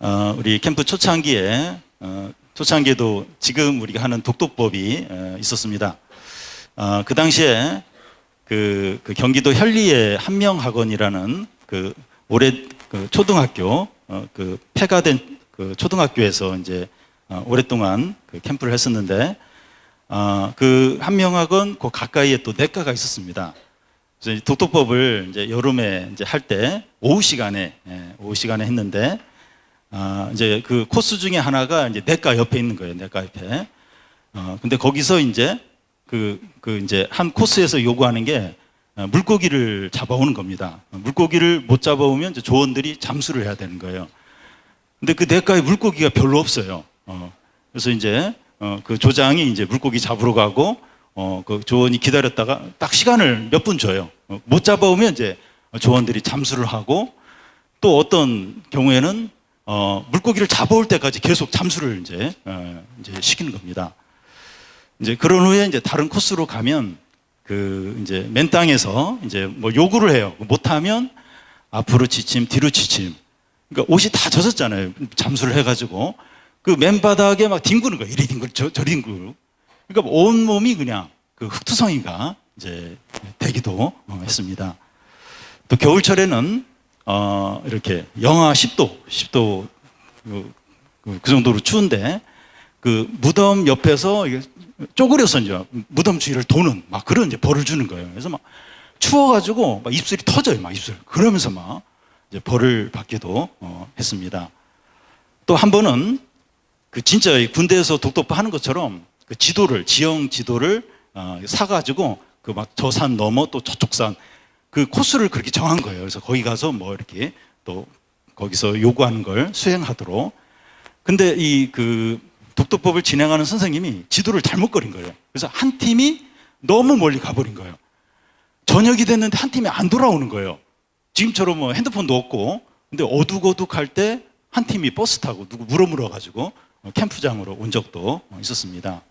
우리 캠프 초창기에 초창기에도 지금 우리가 하는 독도법이 있었습니다. 그 당시에 그 경기도 현리의 한명학원이라는 그 올해 그 초등학교 그 폐가된 그 초등학교에서 이제 오랫동안 그 캠프를 했었는데 그 한명학원 그 가까이에 또 내과가 있었습니다. 그래서 독도법을 이제 여름에 이제 할 때 오후 시간에 했는데 이제 그 코스 중에 하나가 이제 내과 옆에 있는 거예요. 내과 옆에. 근데 거기서 이제 그 이제 한 코스에서 요구하는 게 물고기를 잡아오는 겁니다. 물고기를 못 잡아오면 이제 조원들이 잠수를 해야 되는 거예요. 근데 그 내과에 물고기가 별로 없어요. 그래서 이제 그 조장이 이제 물고기 잡으러 가고 그 조원이 기다렸다가 딱 시간을 몇 분 줘요. 못 잡아오면 이제 조원들이 잠수를 하고 또 어떤 경우에는 물고기를 잡아올 때까지 계속 잠수를 이제 시키는 겁니다. 이제 그런 후에 이제 다른 코스로 가면 그 이제 맨 땅에서 이제 뭐 요구를 해요. 못하면 앞으로 지침, 뒤로 지침. 그러니까 옷이 다 젖었잖아요. 잠수를 해가지고 그 맨바닥에 막 뒹구는 거예요. 이리 뒹굴, 저리 뒹굴. 그러니까 온 몸이 그냥 그 흙투성이가 이제 되기도 했습니다. 또 겨울철에는 이렇게 영하 10도 그 정도로 추운데 그 무덤 옆에서 쪼그려서 이제 무덤 주위를 도는 막 그런 이제 벌을 주는 거예요. 그래서 막 추워가지고 막 입술이 터져요, 막 입술. 그러면서 막 이제 벌을 받기도 했습니다. 또 한 번은 그 진짜 군대에서 독도법 하는 것처럼 그 지도를 지형 지도를 사가지고 그 막 저 산 넘어 또 저쪽 산 그 코스를 그렇게 정한 거예요. 그래서 거기 가서 뭐 이렇게 또 거기서 요구하는 걸 수행하도록. 근데 이 그 독도법을 진행하는 선생님이 지도를 잘못 그린 거예요. 그래서 한 팀이 너무 멀리 가버린 거예요. 저녁이 됐는데 한 팀이 안 돌아오는 거예요. 지금처럼 뭐 핸드폰도 없고. 근데 어둑어둑할 때 한 팀이 버스 타고 누구 물어물어 가지고 캠프장으로 온 적도 있었습니다.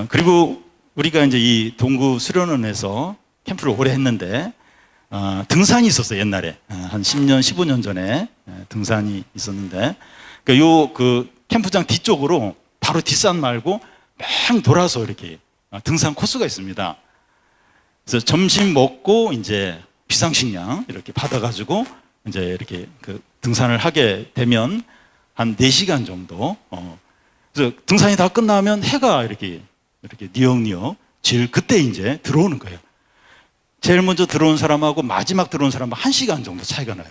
그리고 우리가 이제 이 동구 수련원에서 캠프를 오래 했는데 등산이 있었어요. 옛날에 한 10년, 15년 전에 등산이 있었는데 그 캠프장 뒤쪽으로 바로 뒷산 말고 맹 돌아서 이렇게 등산 코스가 있습니다. 그래서 점심 먹고 이제 비상식량 이렇게 받아가지고 이제 이렇게 그 등산을 하게 되면 한 4시간 정도. 그래서 등산이 다 끝나면 해가 이렇게 니역니역 질 그때 이제 들어오는 거예요. 제일 먼저 들어온 사람하고 마지막 들어온 사람은 1시간 정도 차이가 나요.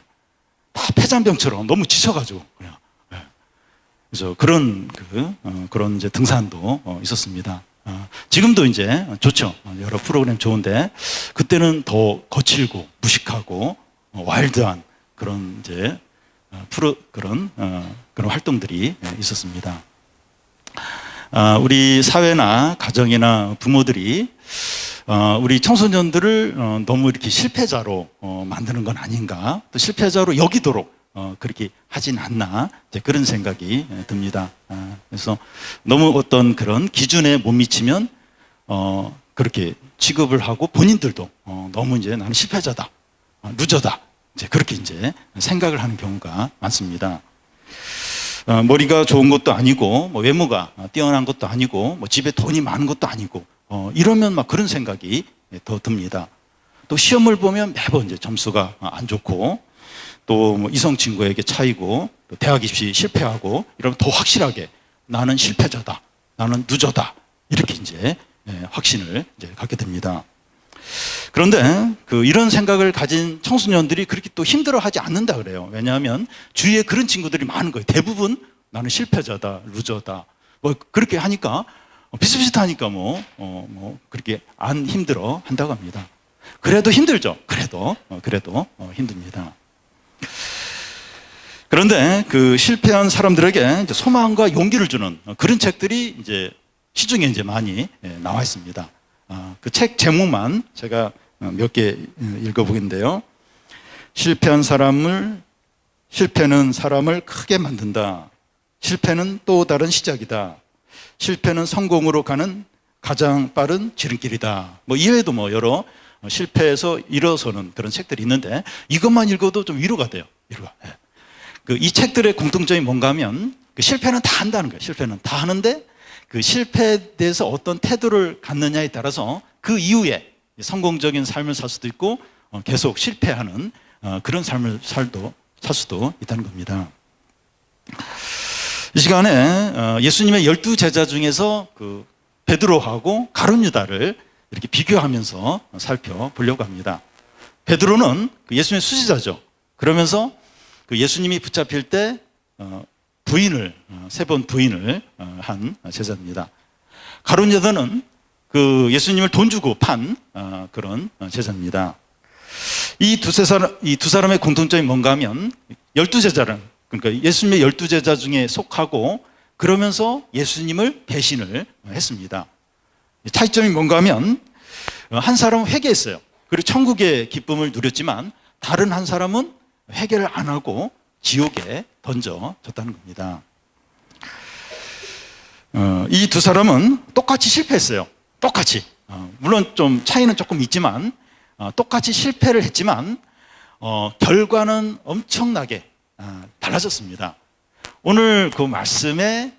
다 폐잔병처럼 너무 지쳐가지고 그냥. 그래서 그런 이제 등산도 있었습니다. 지금도 이제 좋죠. 여러 프로그램 좋은데 그때는 더 거칠고 무식하고 와일드한 그런 이제 그런 활동들이 있었습니다. 우리 사회나 가정이나 부모들이 우리 청소년들을 너무 이렇게 실패자로 만드는 건 아닌가, 또 실패자로 여기도록 그렇게 하진 않나, 이제 그런 생각이 듭니다. 그래서 너무 어떤 그런 기준에 못 미치면 그렇게 취급을 하고 본인들도 너무 이제 나는 실패자다, 루저다, 이제 그렇게 이제 생각을 하는 경우가 많습니다. 머리가 좋은 것도 아니고, 뭐 외모가 뛰어난 것도 아니고, 뭐 집에 돈이 많은 것도 아니고, 이러면 막 그런 생각이 더 듭니다. 또 시험을 보면 매번 이제 점수가 안 좋고, 또 뭐 이성 친구에게 차이고, 또 대학 입시 실패하고, 이러면 더 확실하게 나는 실패자다, 나는 루저다, 이렇게 이제 확신을 이제 갖게 됩니다. 그런데 이런 생각을 가진 청소년들이 그렇게 또 힘들어하지 않는다 그래요. 왜냐하면 주위에 그런 친구들이 많은 거예요. 대부분 나는 실패자다, 루저다, 뭐 그렇게 하니까 비슷비슷하니까 뭐 그렇게 안 힘들어 한다고 합니다. 그래도 힘들죠. 그래도 힘듭니다. 그런데 그 실패한 사람들에게 이제 소망과 용기를 주는 그런 책들이 이제 시중에 이제 많이 나와 있습니다. 그 책 제목만 제가 몇 개 읽어보겠는데요. 실패는 사람을 크게 만든다. 실패는 또 다른 시작이다. 실패는 성공으로 가는 가장 빠른 지름길이다. 뭐 이외에도 뭐 여러 실패해서 일어서는 그런 책들이 있는데 이것만 읽어도 좀 위로가 돼요. 위로가. 그 이 책들의 공통점이 뭔가 하면 그 실패는 다 한다는 거예요. 실패는 다 하는데 그 실패에 대해서 어떤 태도를 갖느냐에 따라서 그 이후에 성공적인 삶을 살 수도 있고 계속 실패하는 그런 삶을 살 수도 있다는 겁니다. 이 시간에 예수님의 12제자 중에서 그 베드로하고 가룟 유다를 이렇게 비교하면서 살펴보려고 합니다. 베드로는 그 예수님의 수지자죠. 그러면서 그 예수님이 붙잡힐 때 부인을 세 번 부인을 한 제자입니다. 가룟 유다는 그 예수님을 돈 주고 판 그런 제자입니다. 이 두 사람의 공통점이 뭔가 하면 12제자는 그러니까 예수님의 12제자 중에 속하고 그러면서 예수님을 배신을 했습니다. 차이점이 뭔가 하면 한 사람은 회개했어요. 그리고 천국의 기쁨을 누렸지만 다른 한 사람은 회개를 안 하고 지옥에 던져졌다는 겁니다. 이 두 사람은 똑같이 실패했어요. 똑같이. 물론 좀 차이는 조금 있지만 똑같이 실패를 했지만 결과는 엄청나게 달라졌습니다. 오늘 그 말씀의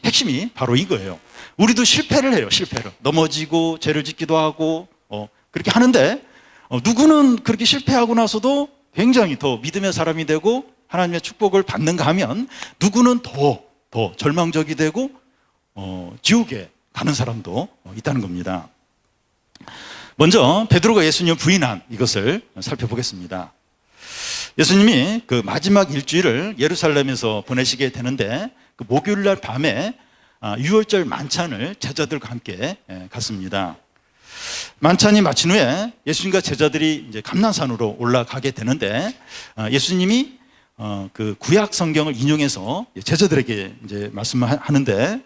핵심이 바로 이거예요. 우리도 실패를 해요. 실패를 넘어지고 죄를 짓기도 하고 그렇게 하는데 누구는 그렇게 실패하고 나서도 굉장히 더 믿음의 사람이 되고 하나님의 축복을 받는가 하면 누구는 더 절망적이 되고 지옥에 가는 사람도 있다는 겁니다. 먼저 베드로가 예수님을 부인한 이것을 살펴보겠습니다. 예수님이 그 마지막 일주일을 예루살렘에서 보내시게 되는데 그 목요일 날 밤에 유월절 만찬을 제자들과 함께 갔습니다. 만찬이 마친 후에 예수님과 제자들이 이제 감난산으로 올라가게 되는데 예수님이 그 구약 성경을 인용해서 제자들에게 이제 말씀하는데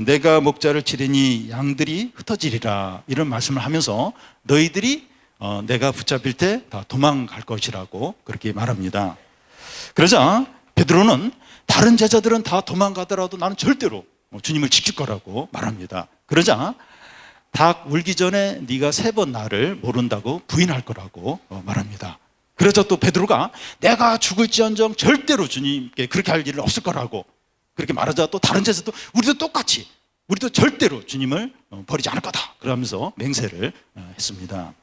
내가 목자를 치리니 양들이 흩어지리라 이런 말씀을 하면서 너희들이 내가 붙잡힐 때 다 도망갈 것이라고 그렇게 말합니다. 그러자 베드로는 다른 제자들은 다 도망가더라도 나는 절대로 주님을 지킬 거라고 말합니다. 그러자 닭 울기 전에 네가 3번 나를 모른다고 부인할 거라고 말합니다. 그래서 또 베드로가 내가 죽을지언정 절대로 주님께 그렇게 할 일은 없을 거라고 그렇게 말하자 또 다른 제자도 우리도 똑같이 우리도 절대로 주님을 버리지 않을 거다 그러면서 맹세를 했습니다.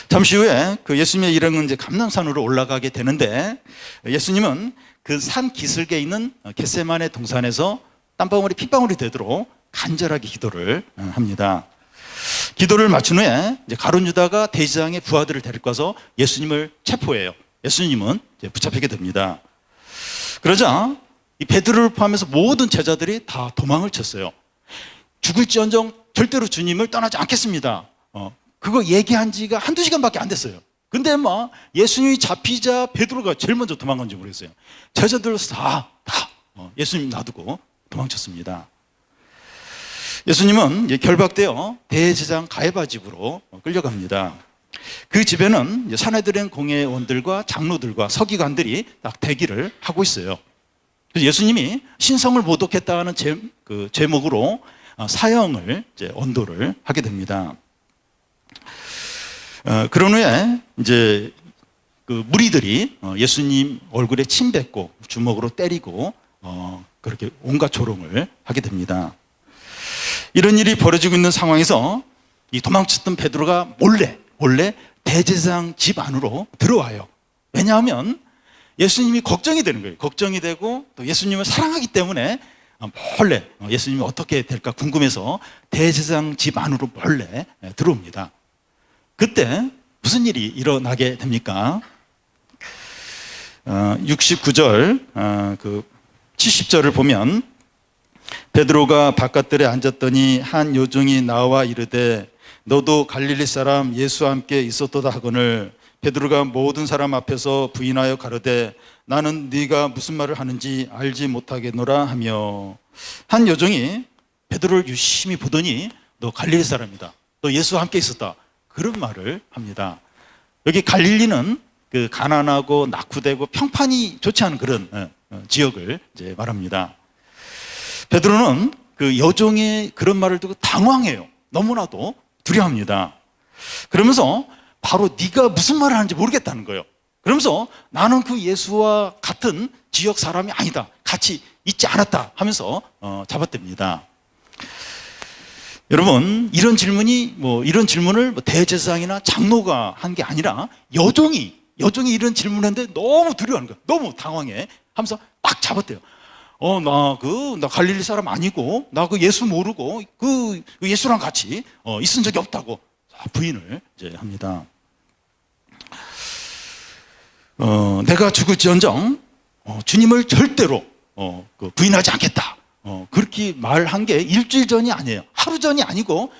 잠시 후에 그 예수님의 일행은 이제 감난산으로 올라가게 되는데 예수님은 그 산 기슭에 있는 겟세마네 동산에서 땀방울이 핏방울이 되도록 간절하게 기도를 합니다. 기도를 마친 후에 이제 가룟 유다가 대제사장의 부하들을 데리고 와서 예수님을 체포해요. 예수님은 이제 붙잡히게 됩니다. 그러자 이 베드로를 포함해서 모든 제자들이 다 도망을 쳤어요. 죽을지언정 절대로 주님을 떠나지 않겠습니다. 그거 얘기한 지가 한두 시간밖에 안 됐어요. 근데 막 예수님이 잡히자 베드로가 제일 먼저 도망간지 모르겠어요. 제자들 다 예수님 놔두고 도망쳤습니다. 예수님은 결박되어 대제사장 가야바 집으로 끌려갑니다. 그 집에는 산헤드린 공회원들과 장로들과 서기관들이 딱 대기를 하고 있어요. 그래서 예수님이 신성을 모독했다는 제목으로 사형을 언도를 하게 됩니다. 그런 후에 이제 그 무리들이 예수님 얼굴에 침 뱉고 주먹으로 때리고 그렇게 온갖 조롱을 하게 됩니다. 이런 일이 벌어지고 있는 상황에서 이 도망쳤던 베드로가 몰래 대제사장 집 안으로 들어와요. 왜냐하면 예수님이 걱정이 되는 거예요. 걱정이 되고 또 예수님을 사랑하기 때문에 몰래 예수님이 어떻게 될까 궁금해서 대제사장 집 안으로 몰래 들어옵니다. 그때 무슨 일이 일어나게 됩니까? 69절, 70절을 보면 베드로가 바깥들에 앉았더니 한 요종이 나와 이르되 너도 갈릴리 사람 예수와 함께 있었도다 하거늘 베드로가 모든 사람 앞에서 부인하여 가로되 나는 네가 무슨 말을 하는지 알지 못하겠노라 하며 한 요종이 베드로를 유심히 보더니 너 갈릴리 사람이다. 너 예수와 함께 있었다. 그런 말을 합니다. 여기 갈릴리는 그 가난하고 낙후되고 평판이 좋지 않은 그런 지역을 이제 말합니다. 베드로는 그 여종의 그런 말을 듣고 당황해요. 너무나도 두려워합니다. 그러면서 바로 네가 무슨 말을 하는지 모르겠다는 거예요. 그러면서 나는 그 예수와 같은 지역 사람이 아니다, 같이 있지 않았다 하면서 잡아댑니다. 여러분, 이런 질문을 대제사장이나 장로가 한 게 아니라 여종이 이런 질문을 했는데 너무 두려워하는 거야. 너무 당황해 하면서 딱 잡았대요. 나 갈릴리 사람 아니고, 나 그 예수 모르고, 그 예수랑 같이 있은 적이 없다고 부인을 이제 합니다. 내가 죽을지언정 주님을 절대로 부인하지 않겠다. 그렇게 말한 게 일주일 전이 아니에요. 하루 전이 아니고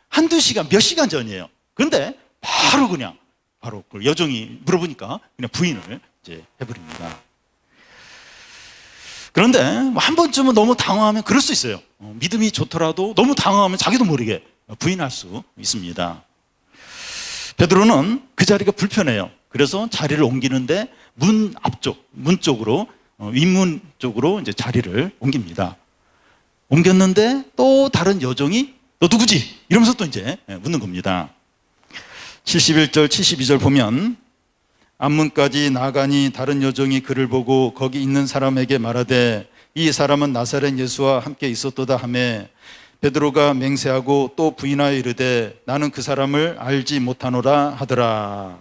한두 시간, 몇 시간 전이에요. 그런데 바로 그 여종이 물어보니까 그냥 부인을 이제 해버립니다. 그런데 한 번쯤은 너무 당황하면 그럴 수 있어요. 믿음이 좋더라도 너무 당황하면 자기도 모르게 부인할 수 있습니다. 베드로는 그 자리가 불편해요. 그래서 자리를 옮기는데 문 쪽으로, 윗문 쪽으로 이제 자리를 옮깁니다. 옮겼는데 또 다른 여종이 너 누구지? 이러면서 또 이제 묻는 겁니다. 71절, 72절 보면 앞문까지 나가니 다른 여종이 그를 보고 거기 있는 사람에게 말하되 이 사람은 나사렛 예수와 함께 있었도다 하매 베드로가 맹세하고 또 부인하여 이르되 나는 그 사람을 알지 못하노라 하더라.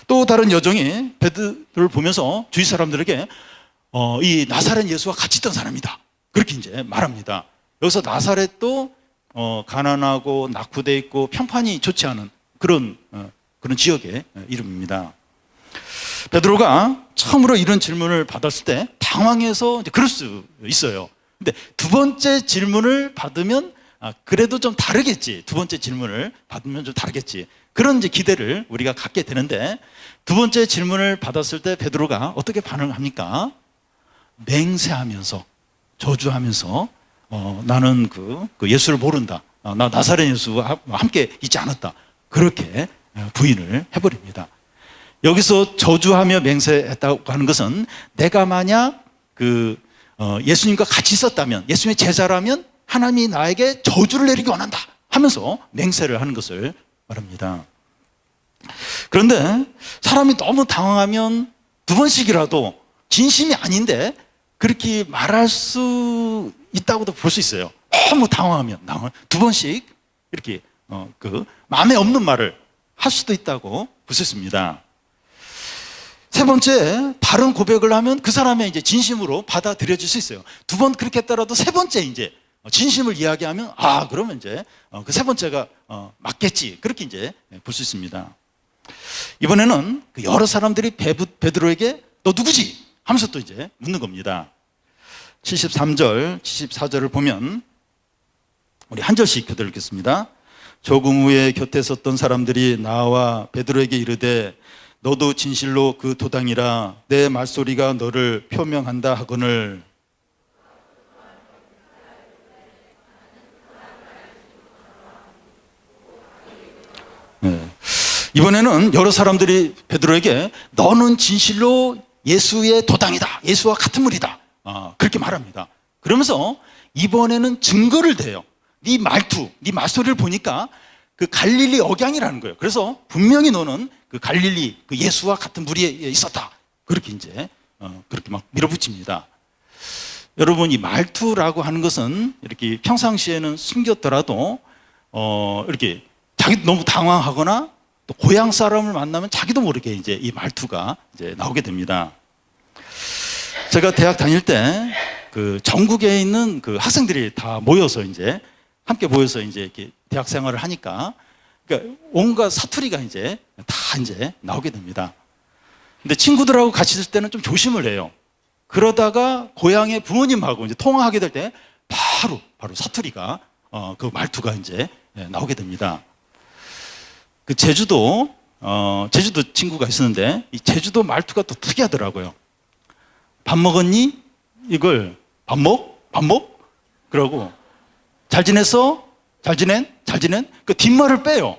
또 다른 여종이 베드로를 보면서 주위 사람들에게 이 나사렛 예수와 같이 있던 사람이다, 그렇게 이제 말합니다. 여기서 나사렛도 가난하고 낙후되어 있고 평판이 좋지 않은 그런 지역의 이름입니다. 베드로가 처음으로 이런 질문을 받았을 때 당황해서 이제 그럴 수 있어요. 근데 두 번째 질문을 받으면 그래도 좀 다르겠지. 두 번째 질문을 받으면 좀 다르겠지. 그런 이제 기대를 우리가 갖게 되는데, 두 번째 질문을 받았을 때 베드로가 어떻게 반응을 합니까? 맹세하면서, 저주하면서 나는 그 예수를 모른다, 나 나사렛 예수와 함께 있지 않았다, 그렇게 부인을 해버립니다. 여기서 저주하며 맹세했다고 하는 것은 내가 만약 예수님과 같이 있었다면, 예수님의 제자라면 하나님이 나에게 저주를 내리기 원한다 하면서 맹세를 하는 것을 말합니다. 그런데 사람이 너무 당황하면 두 번씩이라도 진심이 아닌데 그렇게 말할 수 있다고도 볼 수 있어요. 너무 당황하면 두 번씩 이렇게 마음에 없는 말을 할 수도 있다고 볼 수 있습니다. 세 번째, 바른 고백을 하면 그 사람의 이제 진심으로 받아들여질 수 있어요. 두 번 그렇게 했더라도 세 번째 이제 진심을 이야기하면 그러면 이제 그 세 번째가 맞겠지, 그렇게 이제 볼 수 있습니다. 이번에는 여러 사람들이 베드로에게 너 누구지? 하면서 또 이제 묻는 겁니다. 73절, 74절을 보면 우리 한 절씩 교대를 읽겠습니다. 조금 후에 곁에 섰던 사람들이 나와 베드로에게 이르되 너도 진실로 그 도당이라 내 말소리가 너를 표명한다 하거늘. 이번에는 여러 사람들이 베드로에게 너는 진실로 예수의 도당이다, 예수와 같은 물이다, 그렇게 말합니다. 그러면서 이번에는 증거를 대요. 네 말투, 네 말소리를 보니까 그 갈릴리 억양이라는 거예요. 그래서 분명히 너는 그 갈릴리 그 예수와 같은 무리에 있었다, 그렇게 이제 그렇게 막 밀어붙입니다. 여러분, 이 말투라고 하는 것은 이렇게 평상시에는 숨겼더라도 이렇게 자기도 너무 당황하거나 또 고향 사람을 만나면 자기도 모르게 이제 이 말투가 이제 나오게 됩니다. 제가 대학 다닐 때 그 전국에 있는 그 학생들이 다 모여서 이제 함께 모여서 이제 이렇게 대학 생활을 하니까 그러니까 온갖 사투리가 이제 다 이제 나오게 됩니다. 근데 친구들하고 같이 있을 때는 좀 조심을 해요. 그러다가 고향의 부모님하고 이제 통화하게 될 때 바로 사투리가 그 말투가 이제 나오게 됩니다. 그 제주도 친구가 있었는데 이 제주도 말투가 또 특이하더라고요. 밥 먹었니? 이걸 밥 먹? 그러고 잘 지냈어? 잘 지낸? 그 뒷말을 빼요.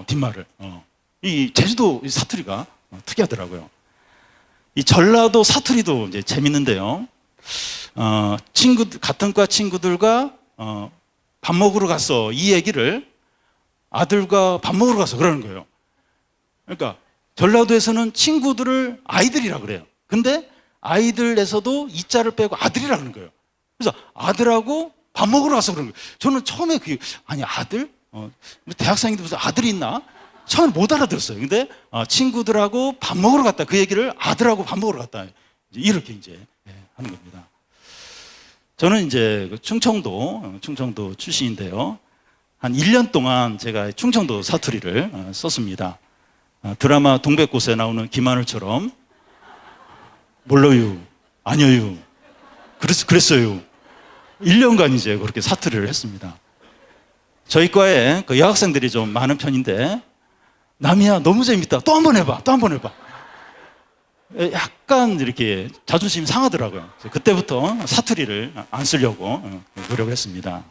뒷말을. 이 제주도 사투리가 특이하더라고요. 이 전라도 사투리도 이제 재밌는데요. 같은 과 친구들과 밥 먹으러 갔어, 이 얘기를 아들과 밥 먹으러 가서 그러는 거예요. 그러니까 전라도에서는 친구들을 아이들이라 그래요. 근데 아이들에서도 이자를 빼고 아들이라 그러는 거예요. 그래서 아들하고 밥 먹으러 가서 그러는 거예요. 저는 처음에 아니 아들? 대학생인데 무슨 아들이 있나? 처음에 못 알아들었어요. 근데 친구들하고 밥 먹으러 갔다. 그 얘기를 아들하고 밥 먹으러 갔다. 이렇게 이제 하는 겁니다. 저는 이제 충청도 출신인데요. 한 1년 동안 제가 충청도 사투리를 썼습니다. 드라마 동백꽃에 나오는 김하늘처럼 몰라요, 아니요, 그랬어요. 1년간 이제 그렇게 사투리를 했습니다. 저희 과에 그 여학생들이 좀 많은 편인데, 남이야 너무 재밌다, 또 한 번 해봐, 또 한 번 해봐. 약간 이렇게 자존심이 상하더라고요. 그때부터 사투리를 안 쓰려고 노력을 했습니다.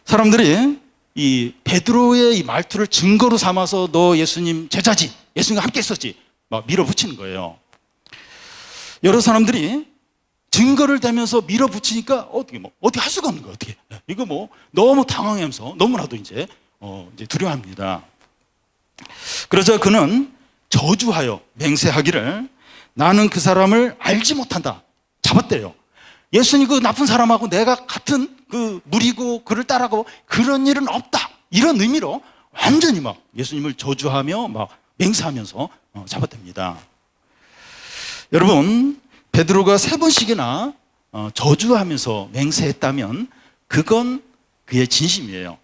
사람들이 이 베드로의 이 말투를 증거로 삼아서 너 예수님 제자지, 예수님과 함께 있었지, 막 밀어붙이는 거예요. 여러 사람들이 증거를 대면서 밀어붙이니까 어떻게 할 수가 없는 거예요. 어떻게 이거 너무 당황하면서 너무나도 이제 두려워합니다. 그러자 그는 저주하여 맹세하기를 나는 그 사람을 알지 못한다. 잡았대요. 예수님 그 나쁜 사람하고 내가 같은 그 무리고 그를 따라가고 그런 일은 없다. 이런 의미로 완전히 막 예수님을 저주하며 막 맹세하면서 잡았답니다. 여러분, 베드로가 3번씩이나 저주하면서 맹세했다면 그건 그의 진심이에요.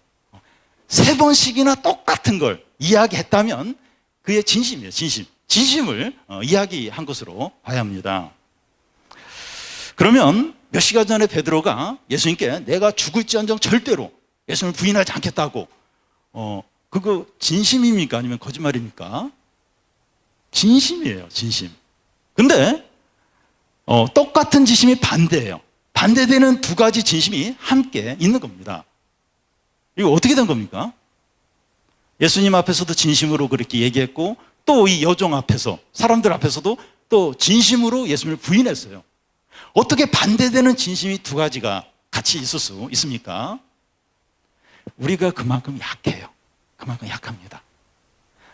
3번씩이나 똑같은 걸 이야기했다면 그의 진심이에요. 진심을 이야기한 것으로 봐야 합니다. 그러면 몇 시간 전에 베드로가 예수님께 내가 죽을지언정 절대로 예수님을 부인하지 않겠다고, 그거 진심입니까? 아니면 거짓말입니까? 진심이에요, 진심. 근데 똑같은 진심이 반대예요. 반대되는 두 가지 진심이 함께 있는 겁니다. 이거 어떻게 된 겁니까? 예수님 앞에서도 진심으로 그렇게 얘기했고, 또 이 여종 앞에서, 사람들 앞에서도 또 진심으로 예수님을 부인했어요. 어떻게 반대되는 진심이 두 가지가 같이 있을 수 있습니까? 우리가 그만큼 약해요. 그만큼 약합니다.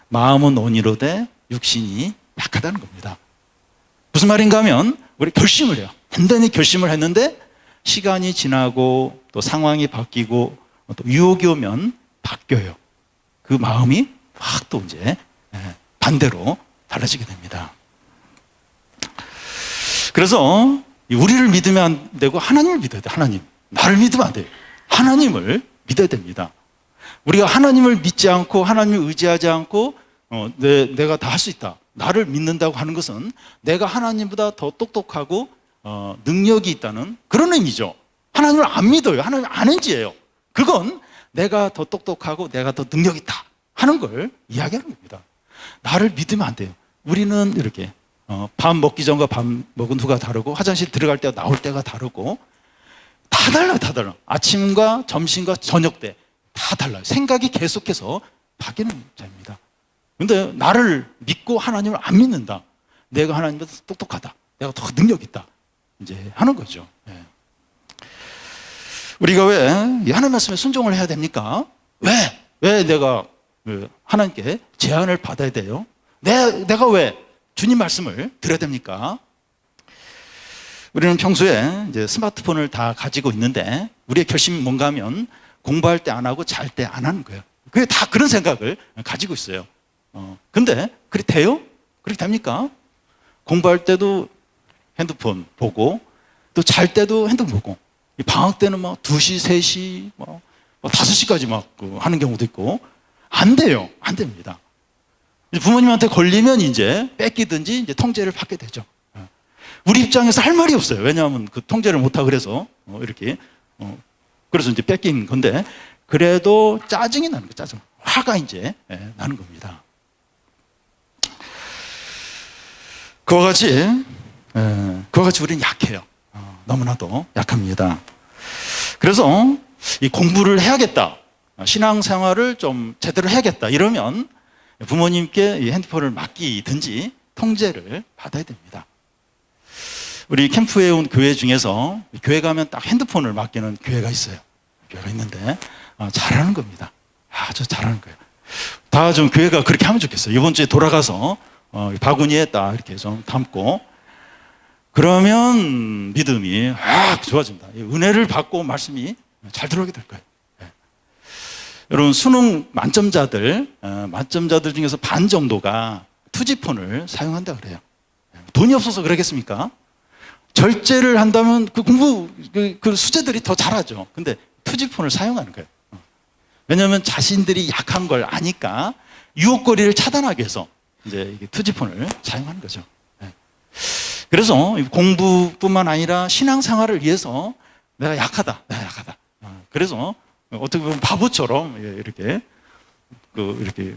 마음은 온이로되 육신이 약하다는 겁니다. 무슨 말인가 하면 우리 결심을 해요. 단단히 결심을 했는데 시간이 지나고 또 상황이 바뀌고 또 유혹이 오면 바뀌어요. 그 마음이 확 또 이제 반대로 달라지게 됩니다. 그래서 우리를 믿으면 안 되고 하나님을 믿어야 돼요. 하나님. 나를 믿으면 안 돼요. 하나님을 믿어야 됩니다. 우리가 하나님을 믿지 않고 하나님을 의지하지 않고 내가 다 할 수 있다, 나를 믿는다고 하는 것은 내가 하나님보다 더 똑똑하고 능력이 있다는 그런 의미죠. 하나님을 안 믿어요. 하나님을 안 의지해요. 그건 내가 더 똑똑하고 내가 더 능력 있다 하는 걸 이야기하는 겁니다. 나를 믿으면 안 돼요. 우리는 이렇게 밥 먹기 전과 밥 먹은 후가 다르고 화장실 들어갈 때와 나올 때가 다르고 다 달라요. 다 달라요. 아침과 점심과 저녁 때 다 달라요. 생각이 계속해서 바뀌는 자입니다. 그런데 나를 믿고 하나님을 안 믿는다, 내가 하나님보다 똑똑하다, 내가 더 능력 있다 이제 하는 거죠. 우리가 왜 하나님 말씀에 순종을 해야 됩니까? 왜 내가 하나님께 제안을 받아야 돼요? 내가 왜 주님 말씀을 들어야 됩니까? 우리는 평소에 이제 스마트폰을 다 가지고 있는데 우리의 결심이 뭔가 하면 공부할 때 안 하고 잘 때 안 하는 거예요. 그게 다 그런 생각을 가지고 있어요. 근데 그렇게 돼요? 그렇게 됩니까? 공부할 때도 핸드폰 보고 또 잘 때도 핸드폰 보고, 방학 때는 막 2시, 3시, 5시까지 막 하는 경우도 있고 안 돼요. 안 됩니다. 부모님한테 걸리면 이제 뺏기든지 이제 통제를 받게 되죠. 우리 입장에서 할 말이 없어요. 왜냐하면 그 통제를 못하고 그래서 이렇게 그래서 이제 뺏긴 건데, 그래도 짜증이 나는 거예요. 짜증, 화가 이제 나는 겁니다. 그와 같이 우리는 약해요. 너무나도 약합니다. 그래서 이 공부를 해야겠다, 신앙생활을 좀 제대로 해야겠다 이러면 부모님께 이 핸드폰을 맡기든지 통제를 받아야 됩니다. 우리 캠프에 온 교회 중에서 교회 가면 딱 핸드폰을 맡기는 교회가 있어요. 교회가 있는데 잘하는 겁니다. 아주 잘하는 거예요. 다 좀 교회가 그렇게 하면 좋겠어요. 이번 주에 돌아가서 바구니에 딱 이렇게 좀 담고, 그러면 믿음이 좋아집니다. 은혜를 받고 말씀이 잘 들어오게 될 거예요. 여러분, 수능 만점자들 중에서 반 정도가 투지폰을 사용한다 그래요. 돈이 없어서 그러겠습니까? 절제를 한다면 그 공부, 그 수재들이 더 잘하죠. 근데 투지폰을 사용하는 거예요. 왜냐하면 자신들이 약한 걸 아니까 유혹거리를 차단하기 위해서 이제 투지폰을 사용하는 거죠. 그래서 공부뿐만 아니라 신앙생활을 위해서 내가 약하다. 그래서 어떻게 보면 바보처럼 이렇게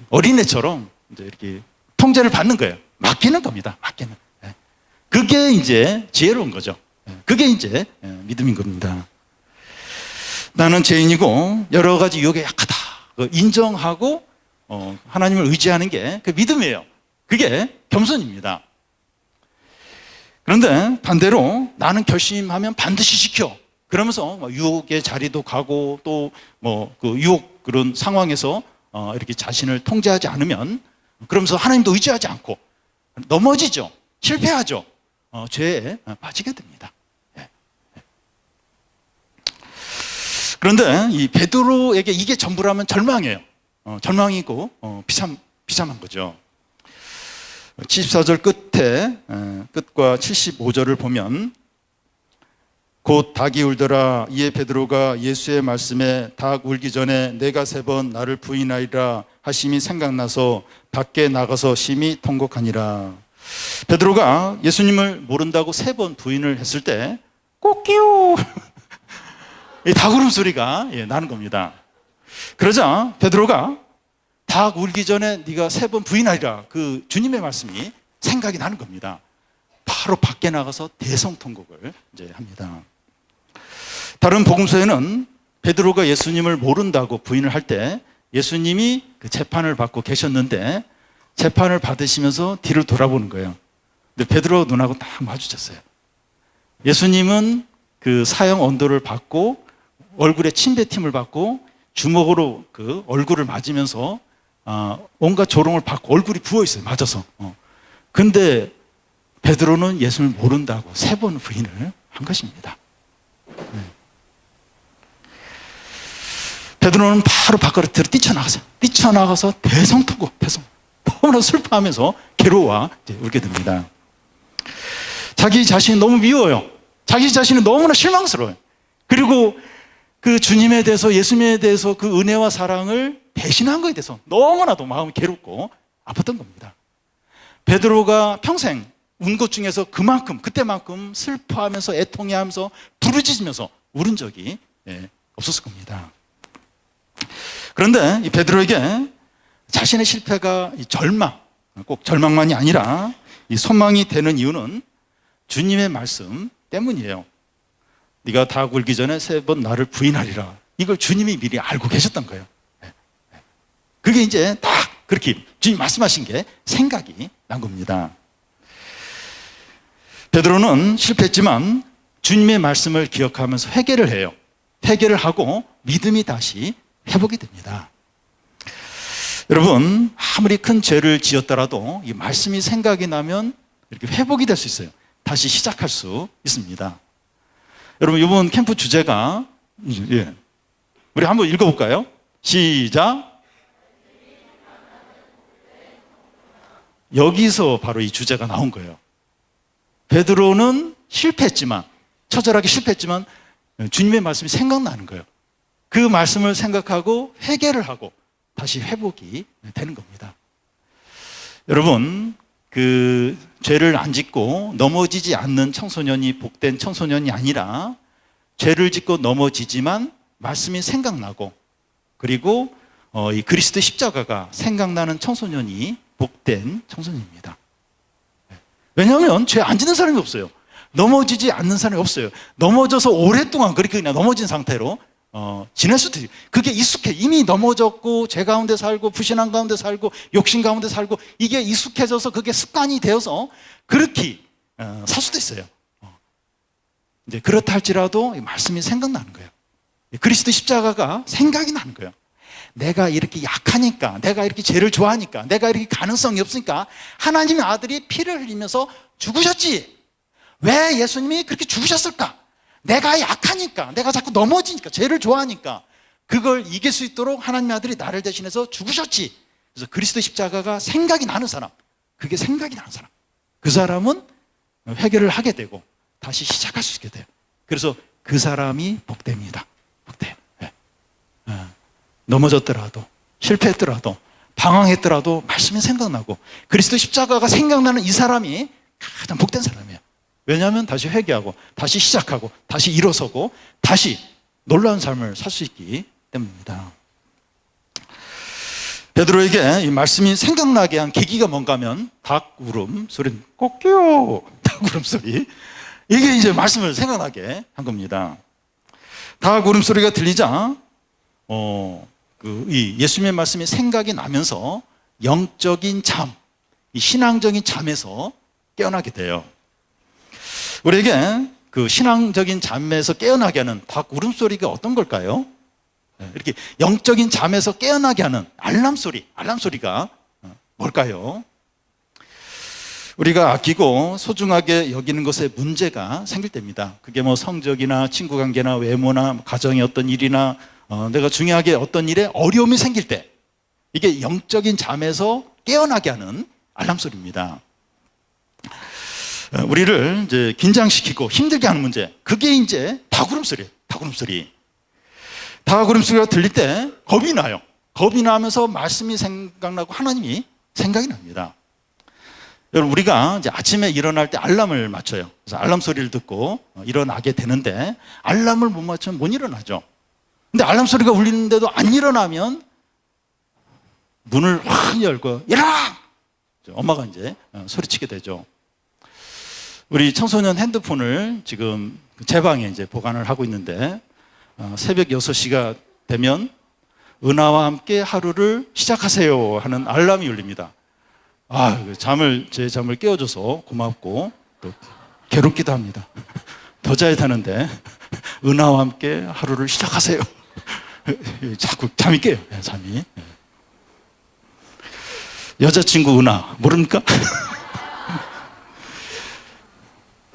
어린애처럼 이제 이렇게 통제를 받는 거예요. 맡기는 겁니다. 맡기는. 그게 이제 지혜로운 거죠. 그게 이제 믿음인 겁니다. 나는 죄인이고 여러 가지 유혹에 약하다. 인정하고 하나님을 의지하는 게 그 믿음이에요. 그게 겸손입니다. 그런데 반대로 나는 결심하면 반드시 지켜. 그러면서 유혹의 자리도 가고 또 그 유혹 그런 상황에서 이렇게 자신을 통제하지 않으면, 그러면서 하나님도 의지하지 않고 넘어지죠. 실패하죠. 죄에 빠지게 됩니다. 그런데 이 베드로에게 이게 전부라면 절망이에요. 절망이고 비참한 거죠. 74절 끝과 75절을 보면, 곧 닭이 울더라. 이에 베드로가 예수의 말씀에 닭 울기 전에 내가 3번 나를 부인하리라 하심이 생각나서 밖에 나가서 심히 통곡하니라. 베드로가 예수님을 모른다고 3번 부인을 했을 때 꼬끼요 이 닭 울음소리가 나는 겁니다. 그러자 베드로가 닭 울기 전에 네가 3번 부인하리라, 그 주님의 말씀이 생각이 나는 겁니다. 바로 밖에 나가서 대성통곡을 이제 합니다. 다른 복음서에는 베드로가 예수님을 모른다고 부인을 할 때 예수님이 그 재판을 받고 계셨는데 재판을 받으시면서 뒤를 돌아보는 거예요. 근데 베드로가 눈하고 딱 마주쳤어요. 예수님은 그 사형 언도를 받고 얼굴에 침뱉힘을 받고 주먹으로 그 얼굴을 맞으면서 온갖 조롱을 받고 얼굴이 부어있어요. 맞아서. 근데 베드로는 예수님을 모른다고 3번 부인을 한 것입니다. 베드로는 바로 바깥으로 뛰쳐나가서 대성통곡, 너무나 슬퍼하면서 괴로워 울게 됩니다. 자기 자신이 너무 미워요. 자기 자신이 너무나 실망스러워요. 그리고 그 주님에 대해서, 예수님에 대해서 그 은혜와 사랑을 배신한 것에 대해서 너무나도 마음이 괴롭고 아팠던 겁니다. 베드로가 평생 운 것 중에서 그때만큼 슬퍼하면서 애통해하면서 부르짖으면서 울은 적이 없었을 겁니다. 그런데 이 베드로에게 자신의 실패가 꼭 절망만이 아니라 이 소망이 되는 이유는 주님의 말씀 때문이에요. 네가 닭 울기 전에 3번 나를 부인하리라. 이걸 주님이 미리 알고 계셨던 거예요. 그게 이제 딱 그렇게 주님 말씀하신 게 생각이 난 겁니다. 베드로는 실패했지만 주님의 말씀을 기억하면서 회개를 해요. 회개를 하고 믿음이 다시 회복이 됩니다. 여러분, 아무리 큰 죄를 지었더라도 이 말씀이 생각이 나면 이렇게 회복이 될 수 있어요. 다시 시작할 수 있습니다. 여러분, 이번 캠프 주제가 우리 한번 읽어볼까요? 시작. 여기서 바로 이 주제가 나온 거예요. 베드로는 처절하게 실패했지만 주님의 말씀이 생각나는 거예요. 그 말씀을 생각하고 회개를 하고 다시 회복이 되는 겁니다. 여러분, 그 죄를 안 짓고 넘어지지 않는 청소년이 복된 청소년이 아니라 죄를 짓고 넘어지지만 말씀이 생각나고 그리고 이 그리스도의 십자가가 생각나는 청소년이 복된 청소년입니다. 왜냐하면 죄 안 짓는 사람이 없어요. 넘어지지 않는 사람이 없어요. 넘어져서 오랫동안 그렇게 그냥 넘어진 상태로 지낼 수도 있어요. 그게 이미 넘어졌고 죄 가운데 살고 불신앙 가운데 살고 욕심 가운데 살고 이게 익숙해져서 그게 습관이 되어서 그렇게 살 수도 있어요. 이제 그렇다 할지라도 말씀이 생각나는 거예요. 그리스도 십자가가 생각이 나는 거예요. 내가 이렇게 약하니까, 내가 이렇게 죄를 좋아하니까, 내가 이렇게 가능성이 없으니까 하나님의 아들이 피를 흘리면서 죽으셨지. 왜 예수님이 그렇게 죽으셨을까? 내가 약하니까, 내가 자꾸 넘어지니까, 죄를 좋아하니까 그걸 이길 수 있도록 하나님의 아들이 나를 대신해서 죽으셨지. 그래서 그리스도 십자가가 생각이 나는 사람, 그게 생각이 나는 사람, 그 사람은 회개를 하게 되고 다시 시작할 수 있게 돼요. 그래서 그 사람이 복됩니다. 복돼요. 네. 넘어졌더라도, 실패했더라도, 방황했더라도 말씀이 생각나고 그리스도 십자가가 생각나는 이 사람이 가장 복된 사람이에요. 왜냐하면 다시 회개하고 다시 시작하고 다시 일어서고 다시 놀라운 삶을 살 수 있기 때문입니다. 베드로에게 이 말씀이 생각나게 한 계기가 뭔가 하면 닭 울음 소리, 꼭요, 닭 울음 소리, 이게 이제 말씀을 생각나게 한 겁니다. 닭 울음 소리가 들리자 이 예수님의 말씀이 생각이 나면서 영적인 잠, 이 신앙적인 잠에서 깨어나게 돼요. 우리에게 그 신앙적인 잠에서 깨어나게 하는 닭 울음소리가 어떤 걸까요? 이렇게 영적인 잠에서 깨어나게 하는 알람소리가 뭘까요? 우리가 아끼고 소중하게 여기는 것에 문제가 생길 때입니다. 그게 뭐 성적이나 친구 관계나 외모나 가정의 어떤 일이나 내가 중요하게 어떤 일에 어려움이 생길 때, 이게 영적인 잠에서 깨어나게 하는 알람소리입니다. 우리를 이제 긴장시키고 힘들게 하는 문제, 그게 이제 닭울음소리예요. 닭울음소리가 들릴 때 겁이 나요. 겁이 나면서 말씀이 생각나고 하나님이 생각이 납니다. 여러분, 우리가 이제 아침에 일어날 때 알람을 맞춰요. 그래서 알람 소리를 듣고 일어나게 되는데 알람을 못 맞추면 못 일어나죠. 근데 알람 소리가 울리는데도 안 일어나면 문을 확 열고 일어나! 엄마가 이제 소리치게 되죠. 우리 청소년 핸드폰을 지금 제 방에 이제 보관을 하고 있는데 새벽 6시가 되면 은하와 함께 하루를 시작하세요 하는 알람이 울립니다. 제 잠을 깨워줘서 고맙고 또 괴롭기도 합니다. 더 자야 되는데 은하와 함께 하루를 시작하세요. 자꾸 잠이 깨요. 잠이. 여자친구 은하 모릅니까?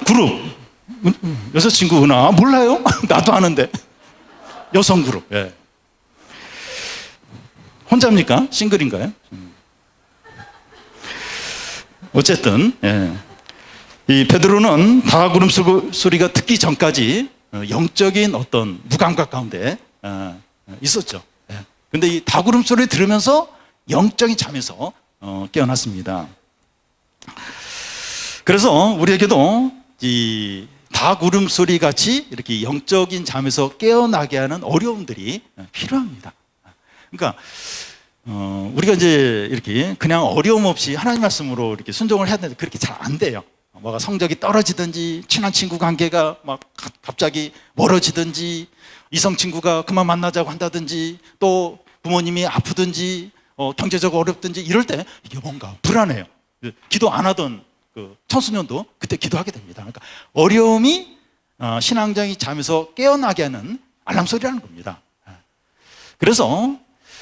그룹 여자친구 은하 몰라요? 나도 아는데. 여성 그룹. 예. 혼자입니까? 싱글인가요? 어쨌든 이 베드로는 닭 울음소리가 듣기 전까지 영적인 어떤 무감각 가운데 있었죠. 그런데 이 닭 울음소리 들으면서 영적인 잠에서 깨어났습니다. 그래서 우리에게도 이 닭 울음소리 같이 이렇게 영적인 잠에서 깨어나게 하는 어려움들이 필요합니다. 그러니까 우리가 이제 이렇게 그냥 어려움 없이 하나님 말씀으로 이렇게 순종을 해야 되는데 그렇게 잘 안 돼요. 뭐가 성적이 떨어지든지 친한 친구 관계가 막 갑자기 멀어지든지 이성 친구가 그만 만나자고 한다든지 또 부모님이 아프든지 경제적으로 어렵든지 이럴 때 이게 뭔가 불안해요. 기도 안 하던 그 청소년도 그때 기도하게 됩니다. 그러니까 어려움이 신앙적인 잠에서 깨어나게 하는 알람소리라는 겁니다. 그래서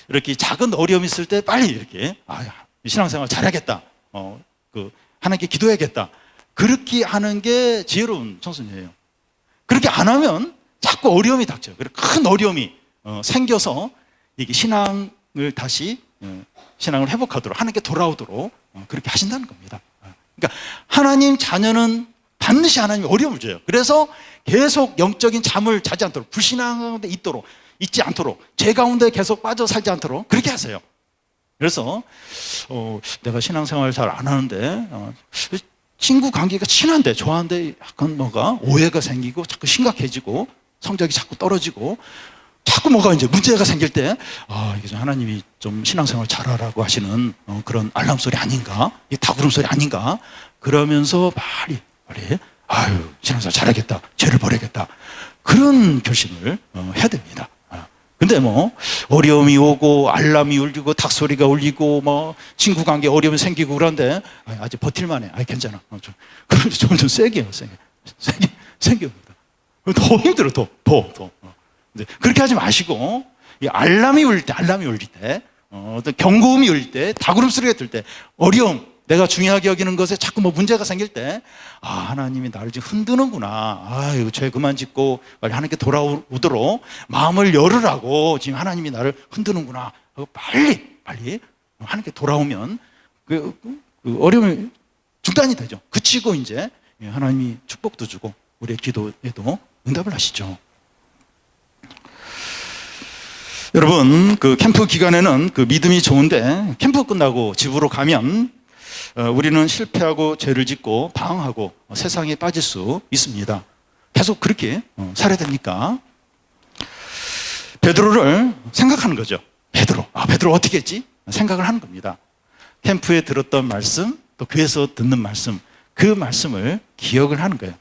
이렇게 작은 어려움이 있을 때 빨리 이렇게 신앙생활 잘해야겠다, 하나님께 기도해야겠다, 그렇게 하는 게 지혜로운 청소년이에요. 그렇게 안 하면 자꾸 어려움이 닥쳐요. 큰 어려움이 생겨서 이게 신앙을 다시 신앙을 회복하도록 하나님께 돌아오도록 그렇게 하신다는 겁니다. 그러니까 하나님 자녀는 반드시 하나님이 어려움을 줘요. 그래서 계속 영적인 잠을 자지 않도록, 불신앙 가운데 있지 않도록, 죄 가운데 계속 빠져 살지 않도록 그렇게 하세요. 그래서 내가 신앙생활 잘 안 하는데 친구 관계가 친한데 좋아하는데 약간 뭐가 오해가 생기고 자꾸 심각해지고 성적이 자꾸 떨어지고 자꾸 뭐가 이제 문제가 생길 때 이게 좀 하나님이 좀 신앙생활 잘하라고 하시는 그런 알람 소리 아닌가, 이 닭울음 소리 아닌가, 그러면서 빨리 신앙생활 잘하겠다, 죄를 버리겠다, 그런 결심을 해야 됩니다. 근데 뭐 어려움이 오고 알람이 울리고 닭소리가 울리고 뭐 친구 관계 어려움이 생기고 그런데 아직 버틸만해, 괜찮아, 그런데 점점 세게 옵니다. 더 힘들어, 더. 그렇게 하지 마시고 이 알람이 울릴 때, 어떤 경고음이 울릴 때, 다구름 소리가 들 때, 어려움, 내가 중요하게 여기는 것에 자꾸 뭐 문제가 생길 때, 아, 하나님이 나를 지금 흔드는구나. 아, 이거 죄 그만 짓고 빨리 하나님께 돌아오도록 마음을 열으라고 지금 하나님이 나를 흔드는구나. 빨리 하나님께 돌아오면 그 어려움이 중단이 되죠. 그치고 이제 하나님이 축복도 주고 우리의 기도에도 응답을 하시죠. 여러분, 그 캠프 기간에는 그 믿음이 좋은데 캠프 끝나고 집으로 가면 우리는 실패하고 죄를 짓고 방황하고 세상에 빠질 수 있습니다. 계속 그렇게 살아야 됩니까? 베드로를 생각하는 거죠. 베드로 어떻게 했지? 생각을 하는 겁니다. 캠프에 들었던 말씀, 또 교회에서 듣는 말씀, 그 말씀을 기억을 하는 거예요.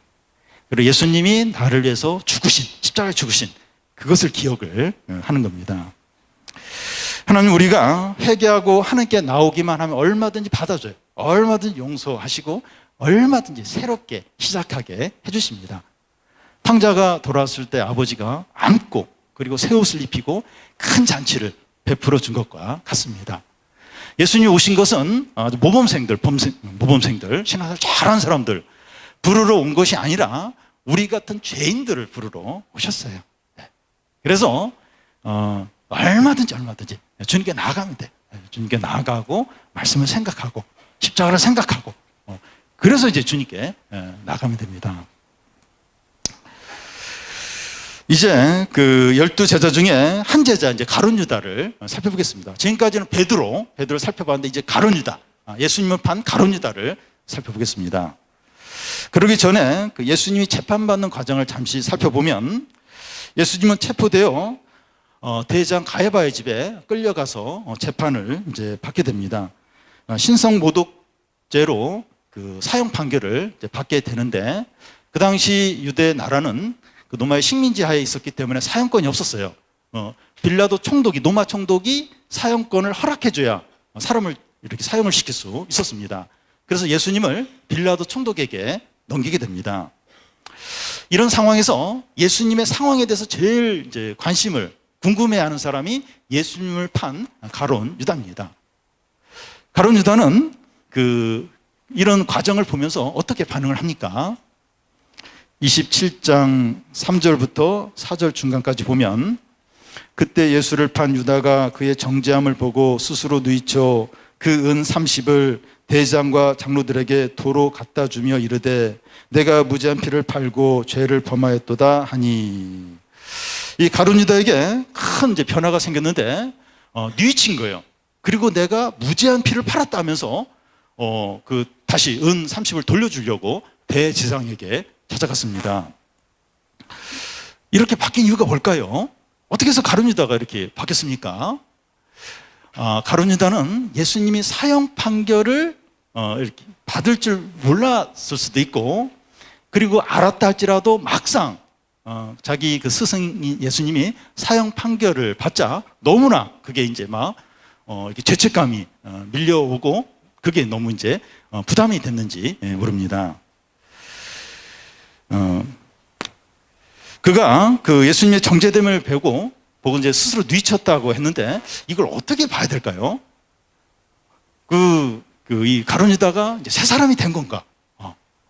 그리고 예수님이 나를 위해서 십자가에 죽으신 그것을 기억을 하는 겁니다. 하나님, 우리가 회개하고 하나님께 나오기만 하면 얼마든지 받아줘요. 얼마든지 용서하시고 얼마든지 새롭게 시작하게 해주십니다. 탕자가 돌아왔을 때 아버지가 안고 그리고 새 옷을 입히고 큰 잔치를 베풀어 준 것과 같습니다. 예수님이 오신 것은 모범생들, 신앙생활 잘하는 사람들 부르러 온 것이 아니라 우리 같은 죄인들을 부르러 오셨어요. 그래서 얼마든지 주님께 나아가면 돼. 주님께 나아가고 말씀을 생각하고 십자가를 생각하고 그래서 이제 주님께 나가면 됩니다. 이제 그 12제자 중에 한 제자, 이제 가룟 유다를 살펴보겠습니다. 지금까지는 베드로를 살펴봤는데 이제 가룟 유다, 예수님을 판 가룟 유다를 살펴보겠습니다. 그러기 전에 그 예수님이 재판받는 과정을 잠시 살펴보면 예수님은 체포되어 대장 가야바의 집에 끌려가서 재판을 이제 받게 됩니다. 신성 모독죄로 그 사형 판결을 이제 받게 되는데 그 당시 유대 나라는 그 로마의 식민지 하에 있었기 때문에 사형권이 없었어요. 빌라도 총독이, 로마 총독이 사형권을 허락해줘야 사람을 이렇게 사형을 시킬 수 있었습니다. 그래서 예수님을 빌라도 총독에게 넘기게 됩니다. 이런 상황에서 예수님의 상황에 대해서 제일 이제 궁금해하는 사람이 예수님을 판 가룟 유다입니다. 가룟 유다는 이런 과정을 보면서 어떻게 반응을 합니까? 27장 3절부터 4절 중간까지 보면 그때 예수를 판 유다가 그의 정죄함을 보고 스스로 누이쳐 그 은 30을 대장과 장로들에게 도로 갖다 주며 이르되 내가 무죄한 피를 팔고 죄를 범하였도다 하니, 이 가룟 유다에게 큰 이제 변화가 생겼는데 뉘친 거예요. 그리고 내가 무죄한 피를 팔았다 하면서 다시 은 30을 돌려주려고 대제사장에게 찾아갔습니다. 이렇게 바뀐 이유가 뭘까요? 어떻게 해서 가룟 유다가 이렇게 바뀌었습니까? 가룟 유다는 예수님이 사형 판결을 이렇게 받을 줄 몰랐을 수도 있고, 그리고 알았다 할지라도 막상 자기 그 스승이 예수님이 사형 판결을 받자 너무나 그게 이제 이렇게 죄책감이 밀려오고 그게 너무 이제 부담이 됐는지 모릅니다. 그가 그 예수님의 정죄됨을 보고 이제 스스로 뉘쳤다고 했는데 이걸 어떻게 봐야 될까요? 이 가룟 유다가 이제 새 사람이 된 건가?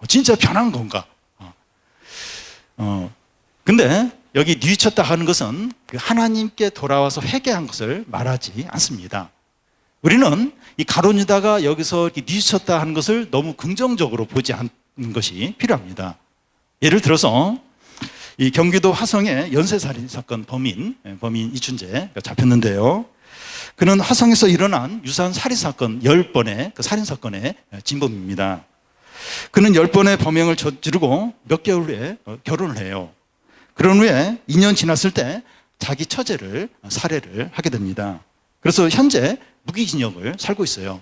진짜 변한 건가? 근데 여기 뉘쳤다 하는 것은 그 하나님께 돌아와서 회개한 것을 말하지 않습니다. 우리는 이 가룟 유다가 여기서 이렇게 뉘쳤다 하는 것을 너무 긍정적으로 보지 않는 것이 필요합니다. 예를 들어서 이 경기도 화성의 연쇄살인 사건 범인 이춘재가 잡혔는데요. 그는 화성에서 일어난 유사한 살인 사건 10번의 그 살인 사건의 진범입니다. 그는 10번의 범행을 저지르고 몇 개월 후에 결혼을 해요. 그런 후에 2년 지났을 때 자기 처제를 살해를 하게 됩니다. 그래서 현재 무기징역을 살고 있어요.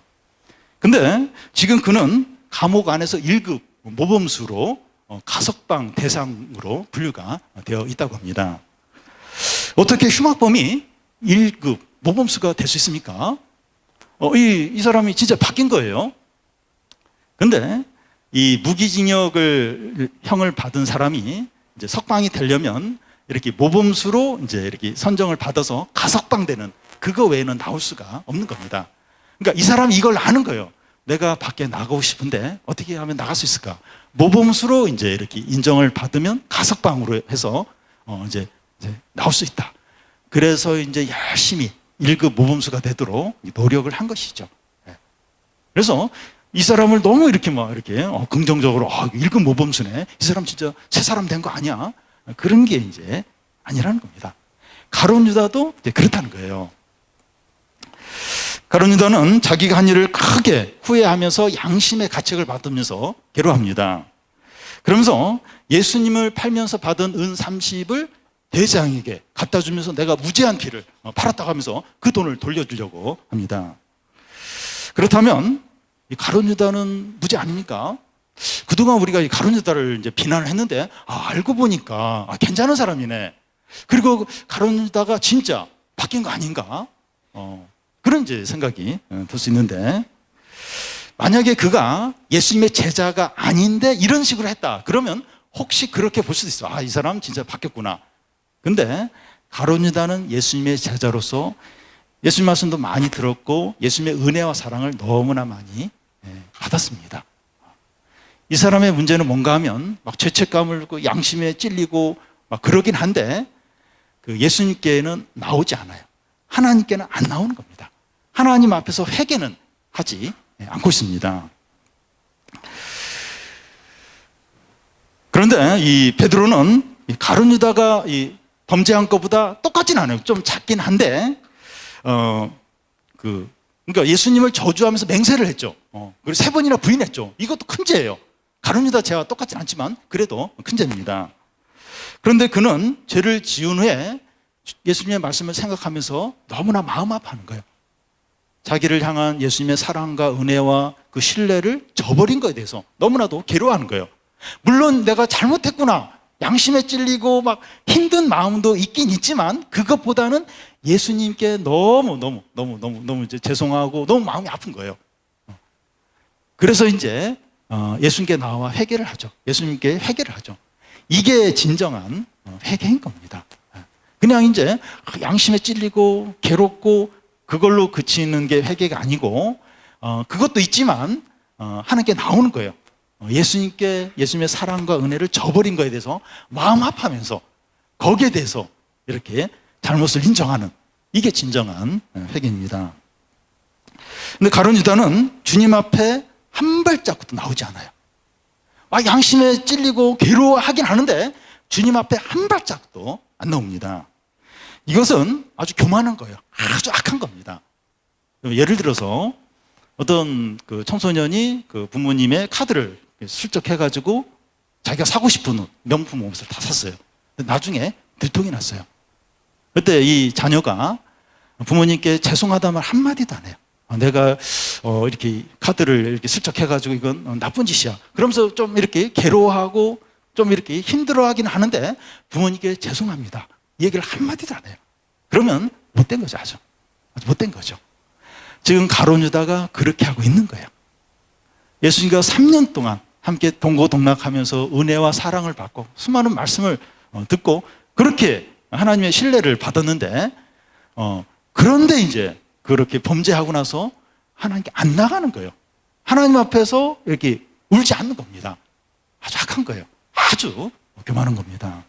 근데 지금 그는 감옥 안에서 1급 모범수로 가석방 대상으로 분류가 되어 있다고 합니다. 어떻게 흉악범이 1급 모범수가 될 수 있습니까? 이 사람이 진짜 바뀐 거예요. 근데 이 무기징역을 형을 받은 사람이 이제 석방이 되려면 이렇게 모범수로 이제 이렇게 선정을 받아서 가석방되는 그거 외에는 나올 수가 없는 겁니다. 그러니까 이 사람이 이걸 아는 거예요. 내가 밖에 나가고 싶은데 어떻게 하면 나갈 수 있을까? 모범수로 이제 이렇게 인정을 받으면 가석방으로 해서 이제 나올 수 있다. 그래서 이제 열심히 1급 모범수가 되도록 노력을 한 것이죠. 그래서 이 사람을 너무 이렇게 막 이렇게 긍정적으로 1급 모범수네. 이 사람 진짜 새 사람 된 거 아니야? 그런 게 이제 아니라는 겁니다. 가룟 유다도 이제 그렇다는 거예요. 가룟 유다는 자기가 한 일을 크게 후회하면서 양심의 가책을 받으면서 괴로워합니다. 그러면서 예수님을 팔면서 받은 은 30을 대장에게 갖다 주면서 내가 무죄한 피를 팔았다고 하면서 그 돈을 돌려주려고 합니다. 그렇다면 이 가룟 유다는 무죄 아닙니까? 그동안 우리가 이 가룟 유다를 이제 비난을 했는데 알고 보니까 괜찮은 사람이네. 그리고 가룟 유다가 진짜 바뀐 거 아닌가? 그런 이제 생각이 들 수 있는데, 만약에 그가 예수님의 제자가 아닌데 이런 식으로 했다 그러면 혹시 그렇게 볼 수도 있어. 이 사람 진짜 바뀌었구나. 근데 가룟 유다는 예수님의 제자로서 예수님 말씀도 많이 들었고 예수님의 은혜와 사랑을 너무나 많이 받았습니다. 이 사람의 문제는 뭔가 하면 막 죄책감을 갖고 양심에 찔리고 막 그러긴 한데 그 예수님께는 나오지 않아요. 하나님께는 안 나오는 겁니다. 하나님 앞에서 회개는 하지 않고 있습니다. 그런데 이 베드로는 가룟 유다가 이 범죄한 것보다 똑같지는 않아요. 좀 작긴 한데 그러니까 예수님을 저주하면서 맹세를 했죠. 그리고 3번이나 부인했죠. 이것도 큰 죄예요. 가룟 유다 죄와 똑같진 않지만 그래도 큰 죄입니다. 그런데 그는 죄를 지은 후에 예수님의 말씀을 생각하면서 너무나 마음 아파하는 거예요. 자기를 향한 예수님의 사랑과 은혜와 그 신뢰를 저버린 것에 대해서 너무나도 괴로워하는 거예요. 물론 내가 잘못했구나, 양심에 찔리고 막 힘든 마음도 있긴 있지만 그것보다는 예수님께 너무 이제 죄송하고 너무 마음이 아픈 거예요. 그래서 이제 예수님께 나와 회개를 하죠. 예수님께 회개를 하죠. 이게 진정한 회개인 겁니다. 그냥 이제 양심에 찔리고 괴롭고 그걸로 그치는 게 회개가 아니고 그것도 있지만 하나님께 나오는 거예요. 예수님께 예수님의 사랑과 은혜를 저버린 거에 대해서 마음 아파하면서 거기에 대해서 이렇게 잘못을 인정하는, 이게 진정한 회개입니다. 근데 가룟 유다는 주님 앞에 한 발자국도 나오지 않아요. 양심에 찔리고 괴로워하긴 하는데 주님 앞에 한 발자국도 안 나옵니다. 이것은 아주 교만한 거예요. 아주 악한 겁니다. 예를 들어서 어떤 그 청소년이 그 부모님의 카드를 슬쩍 해가지고 자기가 사고 싶은 옷, 명품 옷을 다 샀어요. 근데 나중에 들통이 났어요. 그때 이 자녀가 부모님께 죄송하다는 말 한마디도 안 해요. 내가 이렇게 카드를 이렇게 슬쩍 해가지고 이건 나쁜 짓이야. 그러면서 좀 이렇게 괴로워하고 좀 이렇게 힘들어하긴 하는데 부모님께 죄송합니다, 이 얘기를 한마디도 안 해요. 그러면 못된 거죠. 아주 못된 거죠. 지금 가룟 유다가 그렇게 하고 있는 거예요. 예수님과 3년 동안 함께 동고동락하면서 은혜와 사랑을 받고 수많은 말씀을 듣고 그렇게 하나님의 신뢰를 받았는데 그런데 이제 그렇게 범죄하고 나서 하나님께 안 나가는 거예요. 하나님 앞에서 이렇게 울지 않는 겁니다. 아주 악한 거예요. 아주 교만한 겁니다.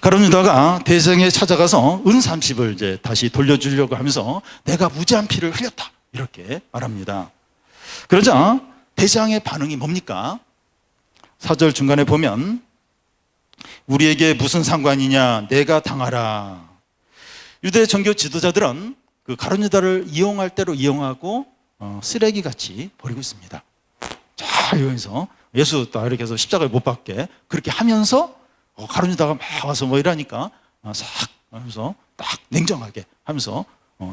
가룟 유다가 대장에 찾아가서 은 30을 이제 다시 돌려주려고 하면서 내가 무죄한 피를 흘렸다 이렇게 말합니다. 그러자 대장의 반응이 뭡니까? 4절 중간에 보면 우리에게 무슨 상관이냐, 내가 당하라. 유대 정교 지도자들은 그 가룟 유다를 이용할 대로 이용하고 쓰레기같이 버리고 있습니다. 자, 여기서 예수 딱 이렇게 해서 십자가에 못 박게 그렇게 하면서 가룟 유다가 막 와서 뭐 이러니까 싹 하면서 딱 냉정하게 하면서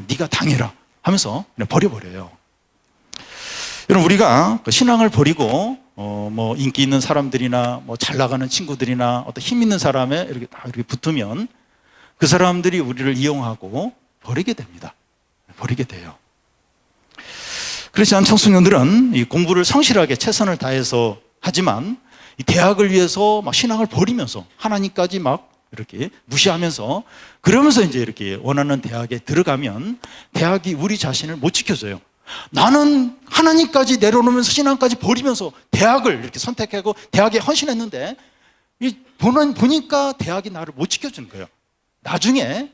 네가 당해라 하면서 그냥 버려버려요. 여러분, 우리가 신앙을 버리고 뭐 인기 있는 사람들이나 뭐 잘 나가는 친구들이나 어떤 힘 있는 사람에 이렇게 다 이렇게 붙으면 그 사람들이 우리를 이용하고 버리게 됩니다. 버리게 돼요. 크리스천 청소년들은 이 공부를 성실하게 최선을 다해서 하지만 이 대학을 위해서 막 신앙을 버리면서 하나님까지 막 이렇게 무시하면서 그러면서 이제 이렇게 원하는 대학에 들어가면 대학이 우리 자신을 못 지켜줘요. 나는 하나님까지 내려놓으면서 신앙까지 버리면서 대학을 이렇게 선택하고 대학에 헌신했는데 보니까 대학이 나를 못 지켜주는 거예요. 나중에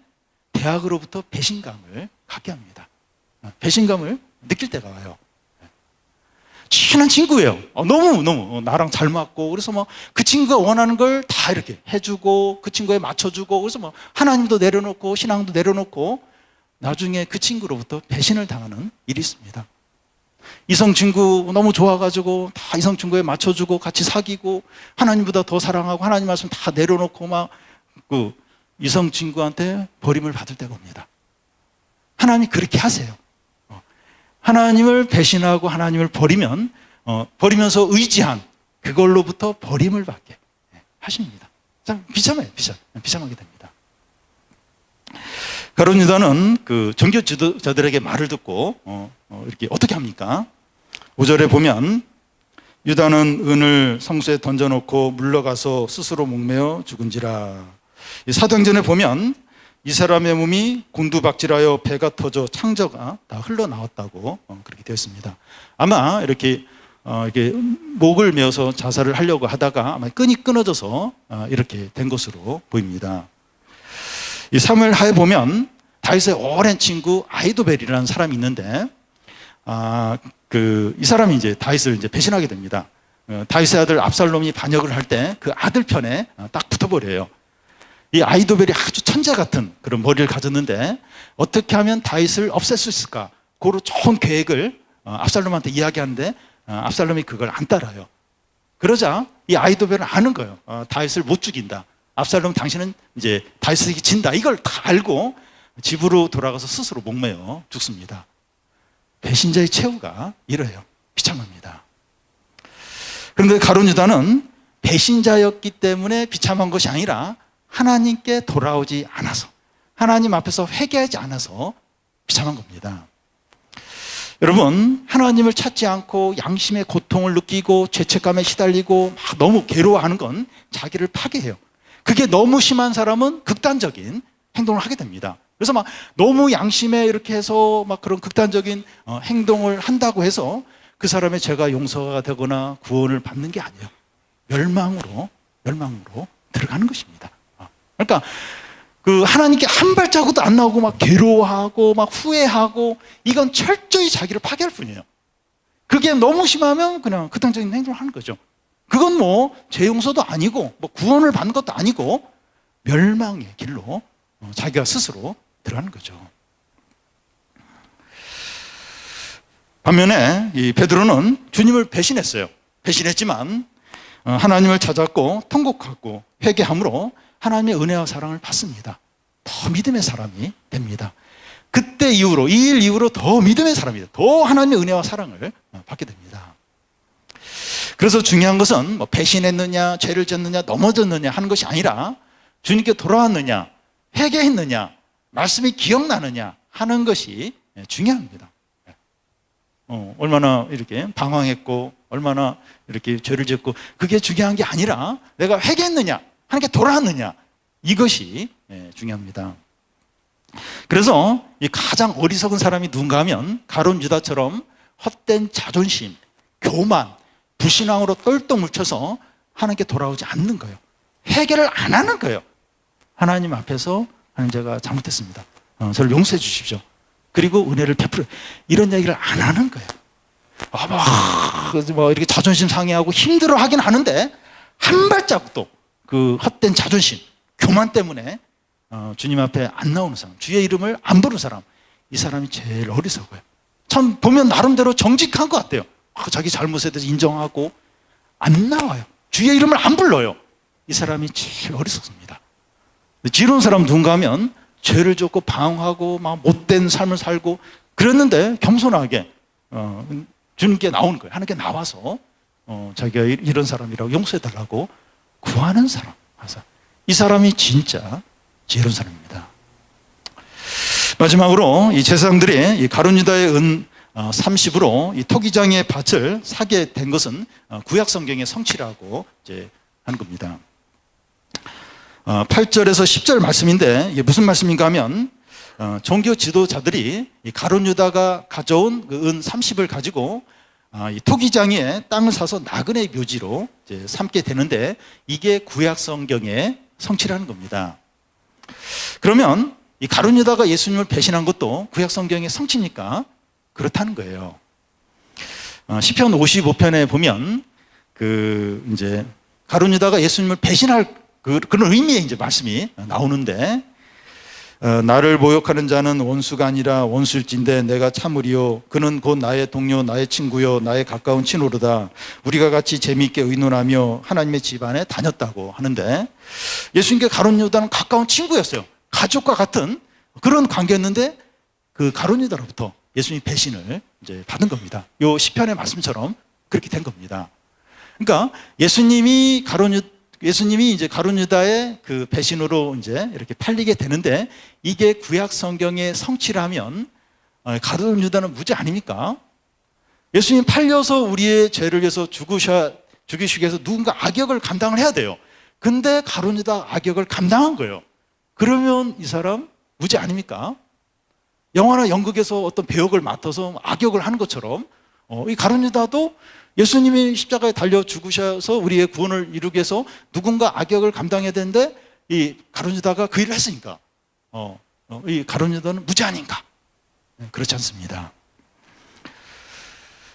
대학으로부터 배신감을 갖게 합니다. 배신감을 느낄 때가 와요. 친한 친구예요. 너무 나랑 잘 맞고 그래서 뭐 그 친구가 원하는 걸 다 이렇게 해주고 그 친구에 맞춰주고 그래서 뭐 하나님도 내려놓고 신앙도 내려놓고 나중에 그 친구로부터 배신을 당하는 일이 있습니다. 이성 친구 너무 좋아가지고 다 이성 친구에 맞춰주고 같이 사귀고 하나님보다 더 사랑하고 하나님 말씀 다 내려놓고 막 그 이성 친구한테 버림을 받을 때가 옵니다. 하나님이 그렇게 하세요. 하나님을 배신하고 하나님을 버리면 버리면서 의지한 그걸로부터 버림을 받게 하십니다. 참 비참해요. 비참하게 됩니다. 가룟 유다는 그 종교 지도자들에게 말을 듣고 이렇게 어떻게 합니까? 5절에 보면 유다는 은을 성소에 던져놓고 물러가서 스스로 목매어 죽은지라. 사도행전에 보면 이 사람의 몸이 곤두박질하여 배가 터져 창자가 다 흘러나왔다고 그렇게 되어 있습니다. 아마 이렇게 목을 메어서 자살을 하려고 하다가 아마 끈이 끊어져서 이렇게 된 것으로 보입니다. 이 사무엘하에 보면 다윗의 오랜 친구 아히도벨이라는 사람이 있는데 이 사람이 이제 다윗을 이제 배신하게 됩니다. 다윗의 아들 압살롬이 반역을 할 때 그 아들 편에 딱 붙어버려요. 이 아히도벨이 아주 천재 같은 그런 머리를 가졌는데 어떻게 하면 다윗을 없앨 수 있을까? 그로 좋은 계획을 압살롬한테 이야기하는데 압살롬이 그걸 안 따라요. 그러자 이 아히도벨은 아는 거예요. 다윗을 못 죽인다. 압살롬 당신은 이제 다윗에게 진다. 이걸 다 알고 집으로 돌아가서 스스로 목매어 죽습니다. 배신자의 최후가 이래요. 비참합니다. 그런데 가룟 유다는 배신자였기 때문에 비참한 것이 아니라 하나님께 돌아오지 않아서 하나님 앞에서 회개하지 않아서 비참한 겁니다. 여러분, 하나님을 찾지 않고 양심의 고통을 느끼고 죄책감에 시달리고 막 너무 괴로워하는 건 자기를 파괴해요. 그게 너무 심한 사람은 극단적인 행동을 하게 됩니다. 그래서 막 너무 양심에 이렇게 해서 막 그런 극단적인 행동을 한다고 해서 그 사람의 죄가 용서가 되거나 구원을 받는 게 아니에요. 멸망으로 들어가는 것입니다. 그러니까 그 하나님께 한 발자국도 안 나오고 막 괴로워하고 막 후회하고 이건 철저히 자기를 파괴할 뿐이에요. 그게 너무 심하면 그냥 극단적인 행동을 하는 거죠. 그건 뭐 죄 용서도 아니고 뭐 구원을 받는 것도 아니고 멸망의 길로 자기가 스스로 들어가는 거죠. 반면에 이 베드로는 주님을 배신했어요. 배신했지만 하나님을 찾았고 통곡하고 회개함으로 하나님의 은혜와 사랑을 받습니다. 더 믿음의 사람이 됩니다. 그때 이후로, 이 일 이후로 더 믿음의 사람이 돼요. 더 하나님의 은혜와 사랑을 받게 됩니다. 그래서 중요한 것은 뭐 배신했느냐, 죄를 졌느냐, 넘어졌느냐 하는 것이 아니라 주님께 돌아왔느냐, 회개했느냐, 말씀이 기억나느냐 하는 것이 중요합니다. 얼마나 이렇게 방황했고, 얼마나 이렇게 죄를 짓고, 그게 중요한 게 아니라 내가 회개했느냐, 하나님께 돌아왔느냐, 이것이 중요합니다. 그래서 이 가장 어리석은 사람이 누군가 하면 가룟 유다처럼 헛된 자존심, 교만, 불신앙으로 똘똘 뭉쳐서 하나님께 돌아오지 않는 거예요. 회개를 안 하는 거예요. 하나님 앞에서 하나님 제가 잘못했습니다. 저를 용서해 주십시오. 그리고 은혜를 베풀어. 이런 얘기를 안 하는 거예요. 뭐 이렇게 자존심 상해하고 힘들어 하긴 하는데 한 발자국도 그 헛된 자존심, 교만 때문에 주님 앞에 안 나오는 사람, 주의 이름을 안 부르는 사람, 이 사람이 제일 어리석어요. 참 보면 나름대로 정직한 것 같아요. 자기 잘못에 대해서 인정하고 안 나와요. 주의 이름을 안 불러요. 이 사람이 제일 어리석습니다. 지혜로운 사람 누군가 하면 죄를 짓고 방황하고 막 못된 삶을 살고 그랬는데 겸손하게 주님께 나오는 거예요. 하나님께 나와서 자기가 이런 사람이라고 용서해달라고 구하는 사람. 이 사람이 진짜 지혜로운 사람입니다. 마지막으로 이 제사장들이 이 가룟 유다의 30으로 이 토기장의 밭을 사게 된 것은 구약 성경의 성취라고 이제 하는 겁니다. 8절에서 10절 말씀인데 이게 무슨 말씀인가 하면 종교 지도자들이 이 가룟 유다가 가져온 그 은 30을 가지고 이 토기장에 땅을 사서 나그네 묘지로 이제 삼게 되는데 이게 구약 성경의 성취라는 겁니다. 그러면 이 가룟 유다가 예수님을 배신한 것도 구약 성경의 성취니까 그렇다는 거예요. 시편 55편에 보면 그 이제 가룟 유다가 예수님을 배신할 그런 의미의 이제 말씀이 나오는데 나를 모욕하는 자는 원수가 아니라 원수일진데 내가 참으리요 그는 곧 나의 동료 나의 친구요 나의 가까운 친구로다 우리가 같이 재미있게 의논하며 하나님의 집안에 다녔다고 하는데 예수님께 가룟 유다는 가까운 친구였어요. 가족과 같은 그런 관계였는데 그 가룟 유다로부터 예수님이 배신을 이제 받은 겁니다. 요 시편의 말씀처럼 그렇게 된 겁니다. 그러니까 예수님이 이제 가룟 유다의 그 배신으로 이제 이렇게 팔리게 되는데 이게 구약 성경의 성취라면 가룟 유다는 무죄 아닙니까? 예수님 팔려서 우리의 죄를 위해서 죽이시기 위해서 누군가 악역을 감당을 해야 돼요. 근데 가룟 유다 악역을 감당한 거예요. 그러면 이 사람 무죄 아닙니까? 영화나 연극에서 어떤 배역을 맡아서 악역을 하는 것처럼 이 가룟 유다도 예수님이 십자가에 달려 죽으셔서 우리의 구원을 이루기 위해서 누군가 악역을 감당해야 되는데 이 가룟 유다가 그 일을 했으니까 이 가룟 유다는 무죄 아닌가? 그렇지 않습니다.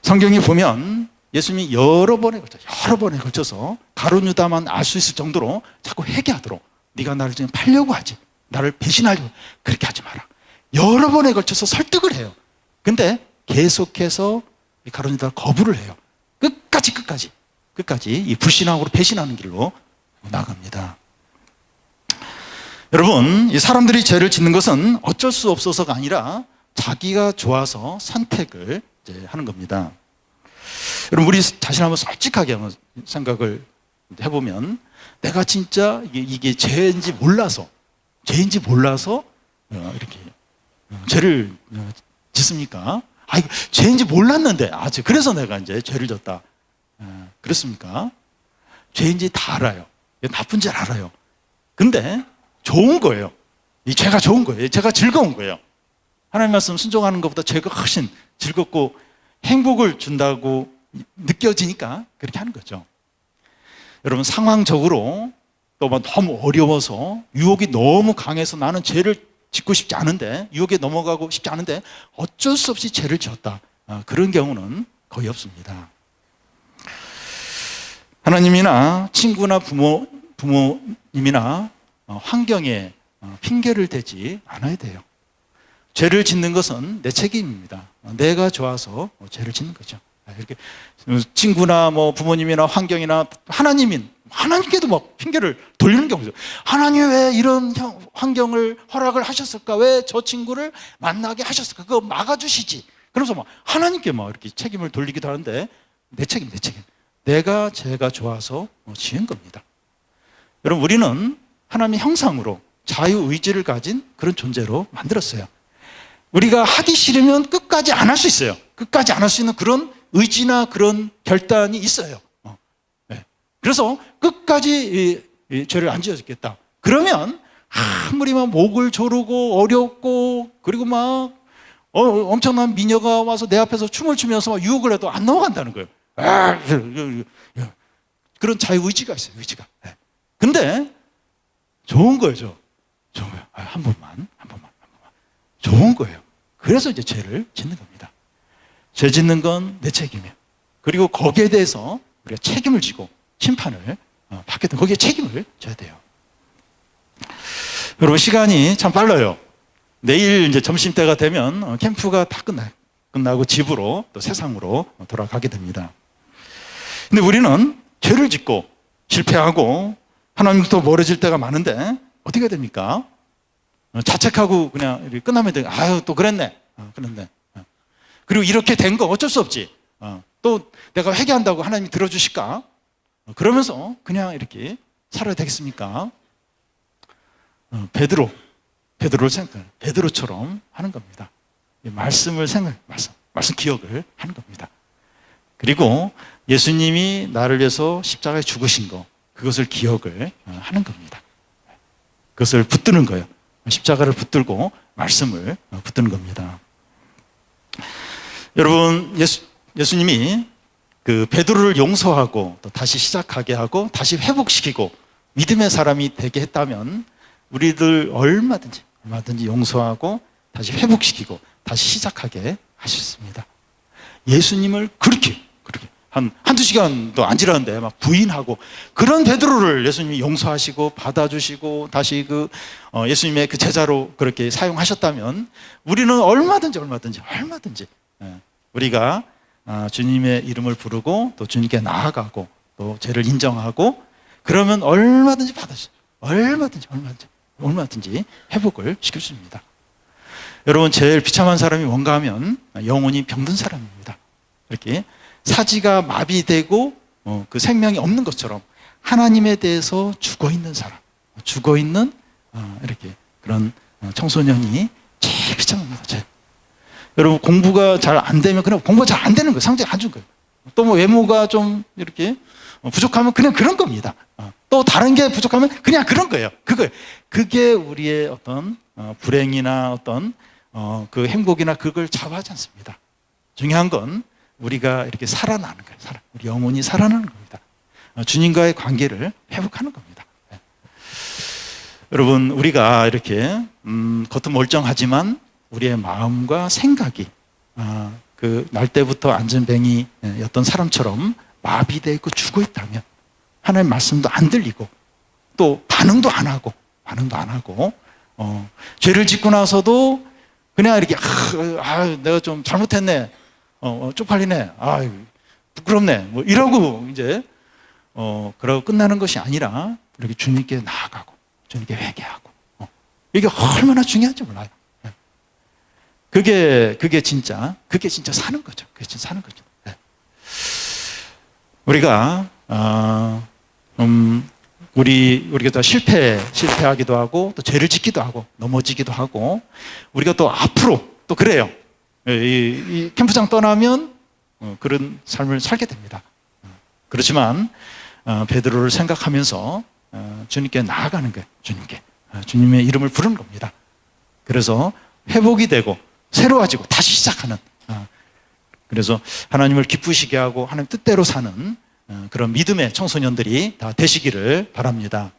성경에 보면 예수님이 여러 번에 걸쳐서 가룟 유다만 알 수 있을 정도로 자꾸 회개하도록 네가 나를 지금 팔려고 하지 나를 배신하려고 그렇게 하지 마라. 여러 번에 걸쳐서 설득을 해요. 근데 계속해서 이 가룟 유다가 거부를 해요. 끝까지 이 불신앙으로 배신하는 길로 나갑니다. 여러분, 이 사람들이 죄를 짓는 것은 어쩔 수 없어서가 아니라 자기가 좋아서 선택을 이제 하는 겁니다. 여러분, 우리 자신 한번 솔직하게 한번 생각을 해보면 내가 진짜 이게 죄인지 몰라서 이렇게 죄를 짓습니까? 이거 죄인지 몰랐는데 그래서 내가 이제 죄를 졌다. 그렇습니까? 죄인지 다 알아요. 나쁜 줄 알아요. 근데 좋은 거예요. 이 죄가 좋은 거예요. 죄가 즐거운 거예요. 하나님 말씀 순종하는 것보다 죄가 훨씬 즐겁고 행복을 준다고 느껴지니까 그렇게 하는 거죠. 여러분, 상황적으로 또 너무 어려워서 유혹이 너무 강해서 나는 죄를 짓고 싶지 않은데 유혹에 넘어가고 싶지 않은데 어쩔 수 없이 죄를 지었다. 그런 경우는 거의 없습니다. 하나님이나 친구나 부모님이나 환경에 핑계를 대지 않아야 돼요. 죄를 짓는 것은 내 책임입니다. 내가 좋아서 죄를 짓는 거죠. 이렇게 친구나 부모님이나 환경이나 하나님께도 막 핑계를 돌리는 경우죠. 하나님 왜 이런 환경을 허락을 하셨을까? 왜 저 친구를 만나게 하셨을까? 그거 막아주시지. 그래서 하나님께 이렇게 책임을 돌리기도 하는데 내 책임. 내가 죄가 좋아서 지은 겁니다. 여러분, 우리는 하나님의 형상으로 자유의지를 가진 그런 존재로 만들었어요. 우리가 하기 싫으면 끝까지 안 할 수 있어요. 끝까지 안 할 수 있는 그런 의지나 그런 결단이 있어요. 그래서 끝까지 이 죄를 안 지어주겠다. 그러면 아무리 목을 조르고 어렵고 그리고 엄청난 미녀가 와서 내 앞에서 춤을 추면서 유혹을 해도 안 넘어간다는 거예요. 그런 자유의지가 있어요. 의지가. 근데 좋은 거예요. 좋은 거예요. 한 번만. 좋은 거예요. 그래서 이제 죄를 짓는 겁니다. 죄 짓는 건 내 책임이에요. 그리고 거기에 대해서 우리가 책임을 지고 심판을 받게 되면 거기에 책임을 져야 돼요. 여러분, 시간이 참 빨라요. 내일 이제 점심때가 되면 캠프가 다 끝나고 집으로 또 세상으로 돌아가게 됩니다. 근데 우리는 죄를 짓고 실패하고 하나님부터 멀어질 때가 많은데 어떻게 됩니까? 자책하고 그냥 이렇게 끝나면 돼. 또 그랬네. 그랬네. 그리고 이렇게 된 거 어쩔 수 없지. 또 내가 회개한다고 하나님이 들어주실까? 그러면서 그냥 이렇게 살아야 되겠습니까? 베드로를 생각해. 베드로처럼 하는 겁니다. 말씀을 말씀 기억을 하는 겁니다. 그리고 예수님이 나를 위해서 십자가에 죽으신 거, 그것을 기억을 하는 겁니다. 그것을 붙드는 거예요. 십자가를 붙들고 말씀을 붙드는 겁니다. 여러분, 예수님이 그 베드로를 용서하고 또 다시 시작하게 하고 다시 회복시키고 믿음의 사람이 되게 했다면 우리들 얼마든지 용서하고 다시 회복시키고 다시 시작하게 하셨습니다. 예수님을 그렇게 한두 시간도 안 지났는데 막 부인하고 그런 베드로를 예수님이 용서하시고 받아주시고 다시 예수님의 그 제자로 그렇게 사용하셨다면 우리는 얼마든지 우리가 주님의 이름을 부르고 또 주님께 나아가고 또 죄를 인정하고 그러면 얼마든지 받으시죠. 얼마든지 회복을 시킬 수 있습니다. 여러분, 제일 비참한 사람이 뭔가 하면 영혼이 병든 사람입니다. 이렇게 사지가 마비되고 그 생명이 없는 것처럼 하나님에 대해서 죽어있는 사람, 죽어있는 이렇게 그런 청소년이 제일 비참합니다. 제일. 여러분, 공부가 잘 안 되면 그냥 공부가 잘 안 되는 거예요. 상대가 안 준 거예요. 또 뭐 외모가 좀 이렇게 부족하면 그냥 그런 겁니다. 또 다른 게 부족하면 그냥 그런 거예요. 그게 우리의 어떤 불행이나 어떤 그 행복이나 그걸 좌우하지 않습니다. 중요한 건 우리가 이렇게 살아나는 거예요. 우리 영혼이 살아나는 겁니다. 주님과의 관계를 회복하는 겁니다. 여러분, 우리가 이렇게 겉은 멀쩡하지만 우리의 마음과 생각이 그 날 때부터 안전뱅이였던 사람처럼 마비되어 있고 죽어 있다면 하나님의 말씀도 안 들리고 또 반응도 안 하고 죄를 짓고 나서도 그냥 이렇게 내가 좀 잘못했네, 쪽팔리네, 부끄럽네, 뭐 이러고 이제 그러고 끝나는 것이 아니라 이렇게 주님께 나아가고 주님께 회개하고 이게 얼마나 중요한지 몰라요. 그게 진짜 사는 거죠. 그게 진짜 사는 거죠. 우리가 우리가 또 실패하기도 하고 또 죄를 짓기도 하고 넘어지기도 하고 우리가 또 앞으로 또 그래요. 이 캠프장 떠나면 그런 삶을 살게 됩니다. 그렇지만 베드로를 생각하면서 주님께 나아가는 거예요. 주님의 이름을 부르는 겁니다. 그래서 회복이 되고 새로워지고 다시 시작하는, 그래서 하나님을 기쁘시게 하고 하나님 뜻대로 사는 그런 믿음의 청소년들이 다 되시기를 바랍니다.